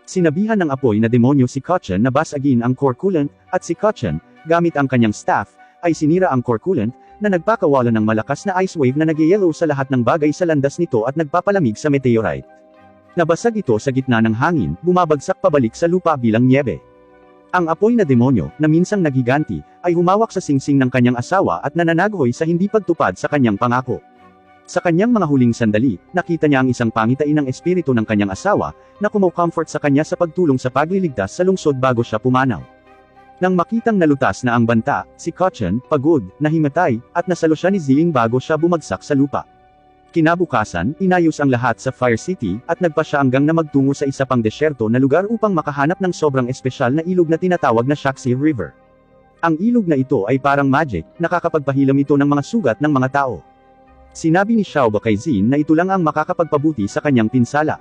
Sinabihan ng apoy na demonyo si Kachan na basagin ang core coolant, at si Kachan, gamit ang kanyang staff, ay sinira ang core coolant, na nagpakawala ng malakas na ice wave na nag-yellow sa lahat ng bagay sa landas nito at nagpapalamig sa meteorite. Nabasag ito sa gitna ng hangin, bumabagsak pabalik sa lupa bilang nyebe. Ang apoy na demonyo, na minsang naghiganti, ay humawak sa singsing ng kanyang asawa at nananagoy sa hindi pagtupad sa kanyang pangako. Sa kanyang mga huling sandali, nakita niya ang isang pangitain ng espiritu ng kanyang asawa, na kumo-comfort sa kanya sa pagtulong sa pagliligtas sa lungsod bago siya pumanaw. Nang makitang nalutas na ang banta, si Kachan, pagod, nahimatay, at nasalo siya ni Zing bago siya bumagsak sa lupa. Kinabukasan, inayos ang lahat sa Fire City, at nagpa siya hanggang na magtungo sa isa pang desyerto na lugar upang makahanap ng sobrang espesyal na ilog na tinatawag na Shaxi River. Ang ilog na ito ay parang magic, nakakapagpahilam ito ng mga sugat ng mga tao. Sinabi ni Xiaoba kay Zin na ito lang ang makakapagpabuti sa kanyang pinsala.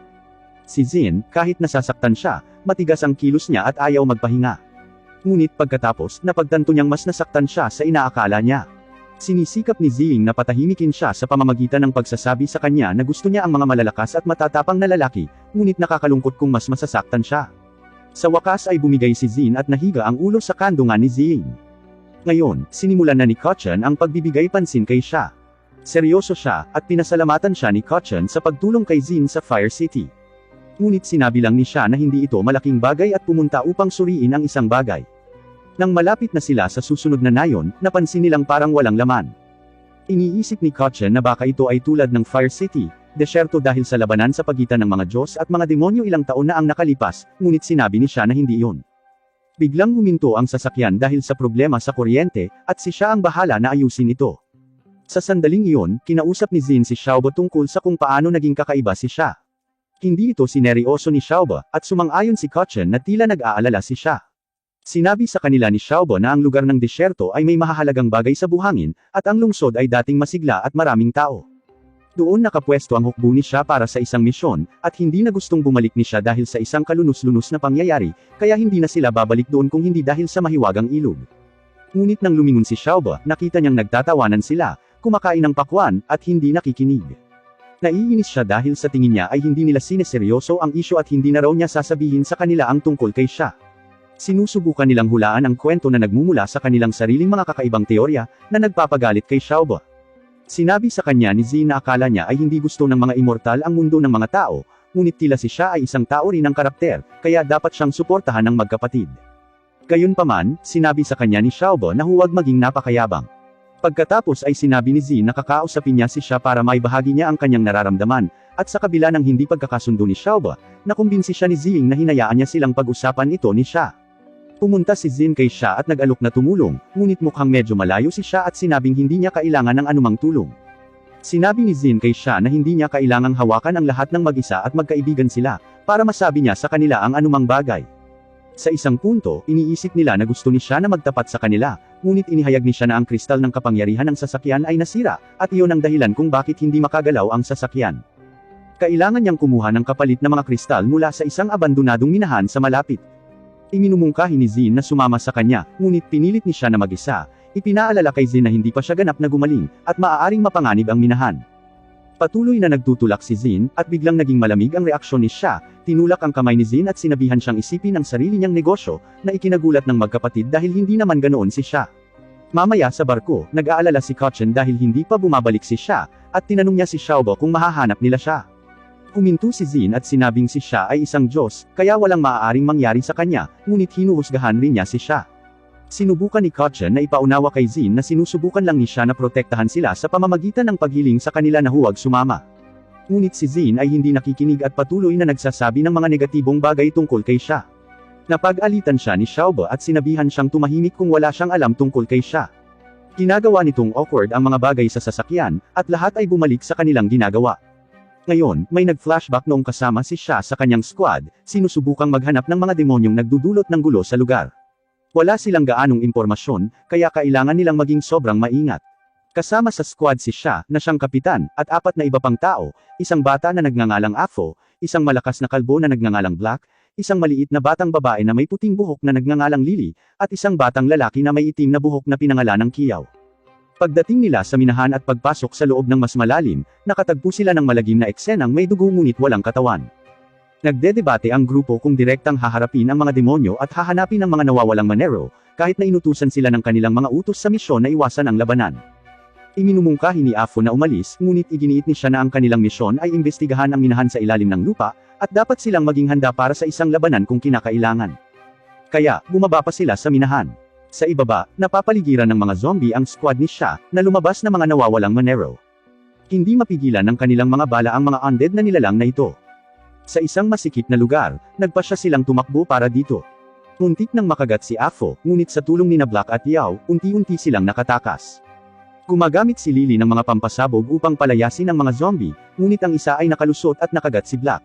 Si Zin, kahit nasasaktan siya, matigas ang kilos niya at ayaw magpahinga. Ngunit pagkatapos, napagtanto niyang mas nasaktan siya sa inaakala niya. Sinisikap ni Zing na patahimikin siya sa pamamagitan ng pagsasabi sa kanya na gusto niya ang mga malalakas at matatapang na lalaki, ngunit nakakalungkot kung mas masasaktan siya. Sa wakas ay bumigay si Zin at nahiga ang ulo sa kandungan ni Zing. Ngayon, sinimulan na ni Kachan ang pagbibigay pansin kay siya. Seryoso siya, at pinasalamatan siya ni Kachan sa pagtulong kay Zin sa Fire City. Ngunit sinabi lang ni siya na hindi ito malaking bagay at pumunta upang suriin ang isang bagay. Nang malapit na sila sa susunod na nayon, napansin nilang parang walang laman. Iniisip ni Kachan na baka ito ay tulad ng Fire City, desyerto dahil sa labanan sa pagitan ng mga Diyos at mga demonyo ilang taon na ang nakalipas, ngunit sinabi ni siya na hindi iyon. Biglang huminto ang sasakyan dahil sa problema sa kuryente, at si siya ang bahala na ayusin ito. Sa sandaling iyon, kinausap ni Zin si Xiaoba tungkol sa kung paano naging kakaiba si siya. Hindi ito sineryoso ni Xiaoba, at sumang-ayon si Kachan na tila nag-aalala si siya. Sinabi sa kanila ni Xiaoba na ang lugar ng disyerto ay may mahahalagang bagay sa buhangin, at ang lungsod ay dating masigla at maraming tao. Doon nakapwesto ang hukbo ni siya para sa isang misyon, at hindi na gustong bumalik ni siya dahil sa isang kalunos-lunos na pangyayari, kaya hindi na sila babalik doon kung hindi dahil sa mahiwagang ilog. Ngunit nang lumingon si Xiaoba, nakita niyang nagtatawanan sila, kumakain ng pakwan, at hindi nakikinig. Naiinis siya dahil sa tingin niya ay hindi nila sineseryoso ang isyu at hindi na raw niya sasabihin sa kanila ang tungkol kay siya. Sinusubukan nilang hulaan ang kwento na nagmumula sa kanilang sariling mga kakaibang teorya, na nagpapagalit kay Xiaoba. Sinabi sa kanya ni Zin na akala niya ay hindi gusto ng mga immortal ang mundo ng mga tao, ngunit tila si siya ay isang tao rin ng karakter, kaya dapat siyang suportahan ng magkapatid. Gayunpaman, sinabi sa kanya ni Xiaoba na huwag maging napakayabang. Pagkatapos ay sinabi ni Zin na kakausapin niya si siya para maibahagi niya ang kanyang nararamdaman, at sa kabila ng hindi pagkakasundo ni Xiaoba, nakumbinsi siya ni Zing na hinayaan niya silang pag-usapan ito ni siya. Pumunta si Zin kay siya at nag-alok na tumulong, ngunit mukhang medyo malayo si siya at sinabing hindi niya kailangan ng anumang tulong. Sinabi ni Zin kay siya na hindi niya kailangang hawakan ang lahat ng mag-isa at magkaibigan sila, para masabi niya sa kanila ang anumang bagay. Sa isang punto, iniisip nila na gusto ni siya na magtapat sa kanila, ngunit inihayag ni siya na ang kristal ng kapangyarihan ng sasakyan ay nasira, at iyon ang dahilan kung bakit hindi makagalaw ang sasakyan. Kailangan niyang kumuha ng kapalit na mga kristal mula sa isang abandonadong minahan sa malapit. Iminumungkahi ni Zin na sumama sa kanya, ngunit pinilit ni siya na mag-isa. Ipinaalala kay Zin na hindi pa siya ganap na gumaling, at maaaring mapanganib ang minahan. Patuloy na nagtutulak si Zin, at biglang naging malamig ang reaksyon ni siya, tinulak ang kamay ni Zin at sinabihan siyang isipin ang sarili niyang negosyo, na ikinagulat ng magkapatid dahil hindi naman ganoon si siya. Mamaya sa barko, nag-aalala si Kachan dahil hindi pa bumabalik si siya, at tinanong niya si Xiaoba kung mahahanap nila siya. Huminto si Zin at sinabing si siya ay isang Diyos, kaya walang maaaring mangyari sa kanya, ngunit hinuhusgahan rin niya si siya. Sinubukan ni Kachan na ipaunawa kay Zin na sinusubukan lang ni siya na protektahan sila sa pamamagitan ng paghiling sa kanila na huwag sumama. Ngunit si Zin ay hindi nakikinig at patuloy na nagsasabi ng mga negatibong bagay tungkol kay siya. Napag-alitan siya ni Xiaoba at sinabihan siyang tumahimik kung wala siyang alam tungkol kay siya. Ginagawa nitong awkward ang mga bagay sa sasakyan, at lahat ay bumalik sa kanilang ginagawa. Ngayon, may nag-flashback noong kasama si Sha sa kanyang squad, sinusubukang maghanap ng mga demonyong nagdudulot ng gulo sa lugar. Wala silang gaanong impormasyon, kaya kailangan nilang maging sobrang maingat. Kasama sa squad si Sha, na siyang kapitan, at 4 na iba pang tao, isang bata na nagngangalang Afo, isang malakas na kalbo na nagngangalang Black, isang maliit na batang babae na may puting buhok na nagngangalang Lily, at isang batang lalaki na may itim na buhok na pinangalanang Kiyaw. Pagdating nila sa minahan at pagpasok sa loob ng mas malalim, nakatagpo sila ng malagim na eksenang may dugo ngunit walang katawan. Nagdedebate ang grupo kung direktang haharapin ang mga demonyo at hahanapin ang mga nawawalang manero, kahit na inutusan sila ng kanilang mga utos sa misyon na iwasan ang labanan. Iminumungkahi ni Afo na umalis, ngunit iginiit ni siya na ang kanilang misyon ay imbestigahan ang minahan sa ilalim ng lupa, at dapat silang maging handa para sa isang labanan kung kinakailangan. Kaya, bumaba pa sila sa minahan. Sa ibaba, napapaligiran ng mga zombie ang squad ni Sha, na lumabas na mga nawawalang manero. Hindi mapigilan ng kanilang mga bala ang mga undead na nilalang na ito. Sa isang masikip na lugar, nagpasya silang tumakbo para dito. Muntik nang makagat si Afo, ngunit sa tulong ni na Black at Yao, unti-unti silang nakatakas. Gumagamit si Lily ng mga pampasabog upang palayasin ang mga zombie, ngunit ang isa ay nakalusot at nakagat si Black.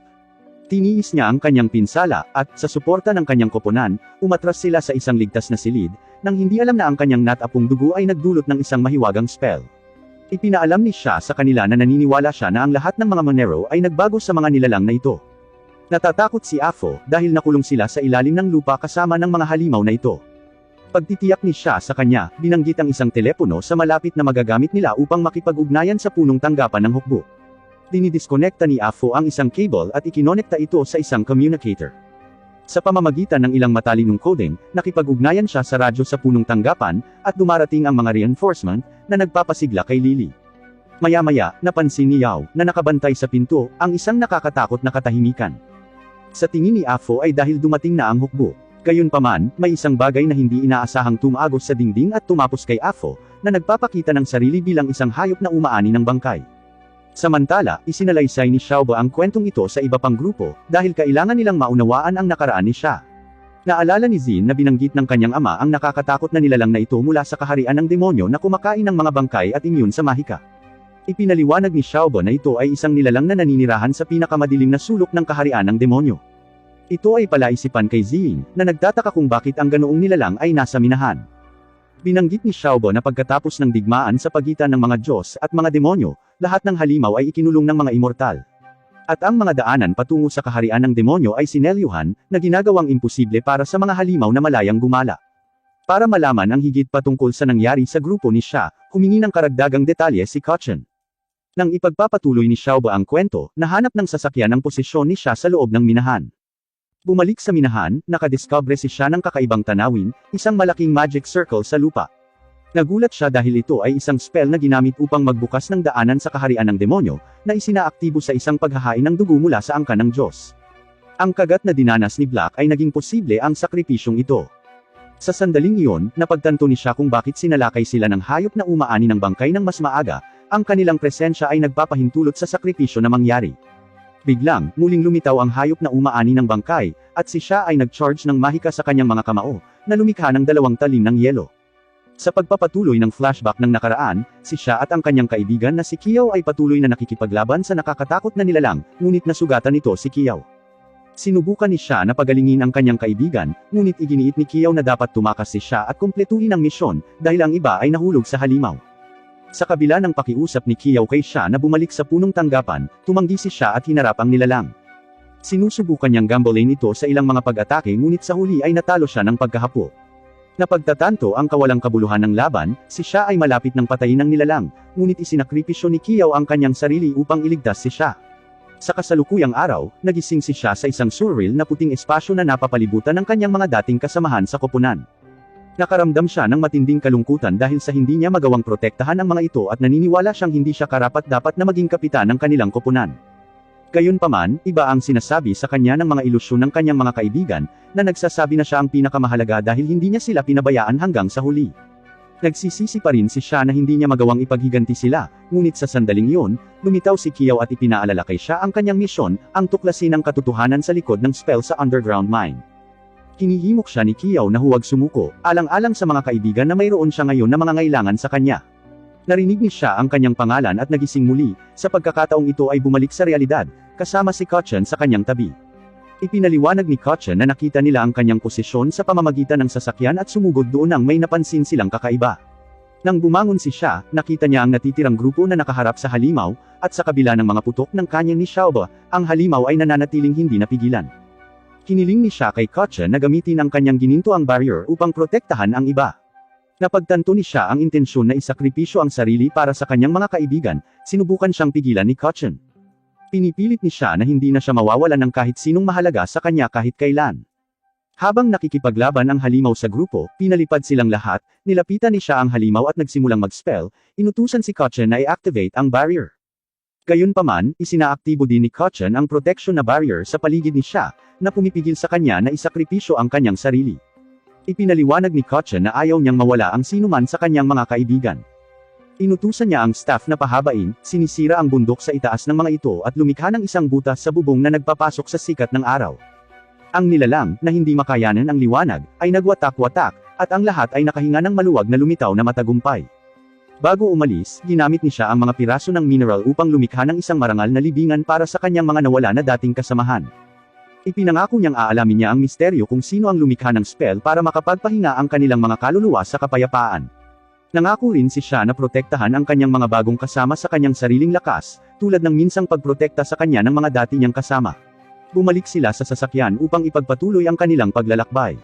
Tiniis niya ang kanyang pinsala, at, sa suporta ng kanyang koponan, umatras sila sa isang ligtas na silid, nang hindi alam na ang kanyang natapong dugo ay nagdulot ng isang mahiwagang spell. Ipinaalam ni Sha sa kanila na naniniwala siya na ang lahat ng mga Monero ay nagbago sa mga nilalang na ito. Natatakot si Afo, dahil nakulong sila sa ilalim ng lupa kasama ng mga halimaw na ito. Pagtitiyak ni Sha sa kanya, binanggit ang isang telepono sa malapit na magagamit nila upang makipag-ugnayan sa punong tanggapan ng hukbo. Dinidiskonekta ni Afo ang isang cable at ikinonekta ito sa isang communicator. Sa pamamagitan ng ilang matalinong coding, nakipag-ugnayan siya sa radyo sa punong tanggapan, at dumarating ang mga reinforcement, na nagpapasigla kay Lily. Maya-maya, napansin ni Yao, na nakabantay sa pinto, ang isang nakakatakot na katahimikan. Sa tingin ni Afo ay dahil dumating na ang hukbo. Gayunpaman, may isang bagay na hindi inaasahang tumagos sa dingding at tumapos kay Afo, na nagpapakita ng sarili bilang isang hayop na umaani ng bangkay. Samantala, isinalaysay ni Xiaobo ang kwentong ito sa iba pang grupo, dahil kailangan nilang maunawaan ang nakaraan ni Sha. Naalala ni Zin na binanggit ng kanyang ama ang nakakatakot na nilalang na ito mula sa kaharian ng demonyo na kumakain ng mga bangkay at immune sa mahika. Ipinaliwanag ni Xiaobo na ito ay isang nilalang na naninirahan sa pinakamadilim na sulok ng kaharian ng demonyo. Ito ay palaisipan kay Zin, na nagtataka kung bakit ang ganoong nilalang ay nasa minahan. Binanggit ni Xiaobo na pagkatapos ng digmaan sa pagitan ng mga Diyos at mga demonyo, lahat ng halimaw ay ikinulong ng mga immortal. At ang mga daanan patungo sa kaharian ng demonyo ay sinelyuhan, na ginagawang imposible para sa mga halimaw na malayang gumala. Para malaman ang higit patungkol sa nangyari sa grupo ni Sha, humingi ng karagdagang detalye si Kochen. Nang ipagpapatuloy ni Xiaobo ang kwento, nahanap ng sasakyan ang posisyon ni Sha sa loob ng minahan. Bumalik sa minahan, nakadiscover si Sha ng kakaibang tanawin, isang malaking magic circle sa lupa. Nagulat siya dahil ito ay isang spell na ginamit upang magbukas ng daanan sa kaharian ng demonyo, na isinaaktibo sa isang paghahain ng dugo mula sa angkan ng Diyos. Ang kagat na dinanas ni Black ay naging posible ang sakripisyong ito. Sa sandaling iyon, napagtanto ni Sha kung bakit sinalakay sila ng hayop na umaani ng bangkay ng mas maaga, ang kanilang presensya ay nagpapahintulot sa sakripisyo na mangyari. Biglang, muling lumitaw ang hayop na umaani ng bangkay, at si Sha ay nag-charge ng mahika sa kanyang mga kamao, na lumikha ng 2 talim ng yelo. Sa pagpapatuloy ng flashback ng nakaraan, si Sha at ang kanyang kaibigan na si Kiyaw ay patuloy na nakikipaglaban sa nakakatakot na nilalang, ngunit nasugatan nito si Kiyaw. Sinubukan ni Sha na pagalingin ang kanyang kaibigan, ngunit iginiit ni Kiyaw na dapat tumakas si Sha at kumpletuhin ang misyon, dahil ang iba ay nahulog sa halimaw. Sa kabila ng pakiusap ni Kiyaw kay Sha na bumalik sa punong tanggapan, tumanggi si Sha at hinarap ang nilalang. Sinusubukan niyang gambolain ito sa ilang mga pag-atake ngunit sa huli ay natalo siya ng pagkahapo. Napagtatanto ang kawalang kabuluhan ng laban, si Sha ay malapit ng patayin ng nilalang, ngunit isinakripisyo ni Kiyaw ang kanyang sarili upang iligtas si Sha. Sa kasalukuyang araw, nagising si Sha sa isang surreal na puting espasyo na napapalibutan ng kanyang mga dating kasamahan sa koponan. Nakaramdam siya ng matinding kalungkutan dahil sa hindi niya magawang protektahan ang mga ito at naniniwala siyang hindi siya karapat-dapat na maging kapitan ng kanilang koponan. Gayunpaman, iba ang sinasabi sa kanya ng mga ilusyon ng kanyang mga kaibigan, na nagsasabi na siya ang pinakamahalaga dahil hindi niya sila pinabayaan hanggang sa huli. Nagsisisi pa rin si Sha na hindi niya magawang ipaghiganti sila, ngunit sa sandaling iyon, lumitaw si Kiyaw at ipinaalala kay Sha ang kanyang misyon, ang tuklasin ang katotohanan sa likod ng spell sa underground mine. Hinihimok siya ni Kiao na huwag sumuko, alang-alang sa mga kaibigan na mayroon siya ngayon na mga ngailangan sa kanya. Narinig ni siya ang kanyang pangalan at nagising muli, sa pagkakataong ito ay bumalik sa realidad, kasama si Kotchen sa kanyang tabi. Ipinaliwanag ni Kotchen na nakita nila ang kanyang posisyon sa pamamagitan ng sasakyan at sumugod doon nang may napansin silang kakaiba. Nang bumangon si siya, nakita niya ang natitirang grupo na nakaharap sa halimaw, at sa kabila ng mga putok ng kanya ni Xiaoba, ang halimaw ay nananatiling hindi napigilan. Hiniling ni siya kay Kotchen na gamitin ang kanyang ginintoang barrier upang protektahan ang iba. Napagtanto ni siya ang intensyon na isakripisyo ang sarili para sa kanyang mga kaibigan, sinubukan siyang pigilan ni Kotchen. Pinipilit ni siya na hindi na siya mawawalan ng kahit sinong mahalaga sa kanya kahit kailan. Habang nakikipaglaban ang halimaw sa grupo, pinalipad silang lahat, nilapitan ni siya ang halimaw at nagsimulang mag-spell, inutusan si Kotchen na i-activate ang barrier. Gayunpaman, isinaaktibo din ni Kotchen ang protection na barrier sa paligid ni siya, na pumipigil sa kanya na isakripisyo ang kanyang sarili. Ipinaliwanag ni Kotchen na ayaw niyang mawala ang sinuman sa kanyang mga kaibigan. Inutusan niya ang staff na pahabain, sinisira ang bundok sa itaas ng mga ito at lumikha ng isang butas sa bubong na nagpapasok sa sikat ng araw. Ang nilalang, na hindi makayanan ang liwanag, ay nagwatak-watak, at ang lahat ay nakahinga ng maluwag na lumitaw na matagumpay. Bago umalis, ginamit ni siya ang mga piraso ng mineral upang lumikha ng isang marangal na libingan para sa kanyang mga nawala na dating kasamahan. Ipinangako niyang aalamin niya ang misteryo kung sino ang lumikha ng spell para makapagpahinga ang kanilang mga kaluluwa sa kapayapaan. Nangako rin si siya na protektahan ang kanyang mga bagong kasama sa kanyang sariling lakas, tulad ng minsang pagprotekta sa kanya ng mga dati niyang kasama. Bumalik sila sa sasakyan upang ipagpatuloy ang kanilang paglalakbay.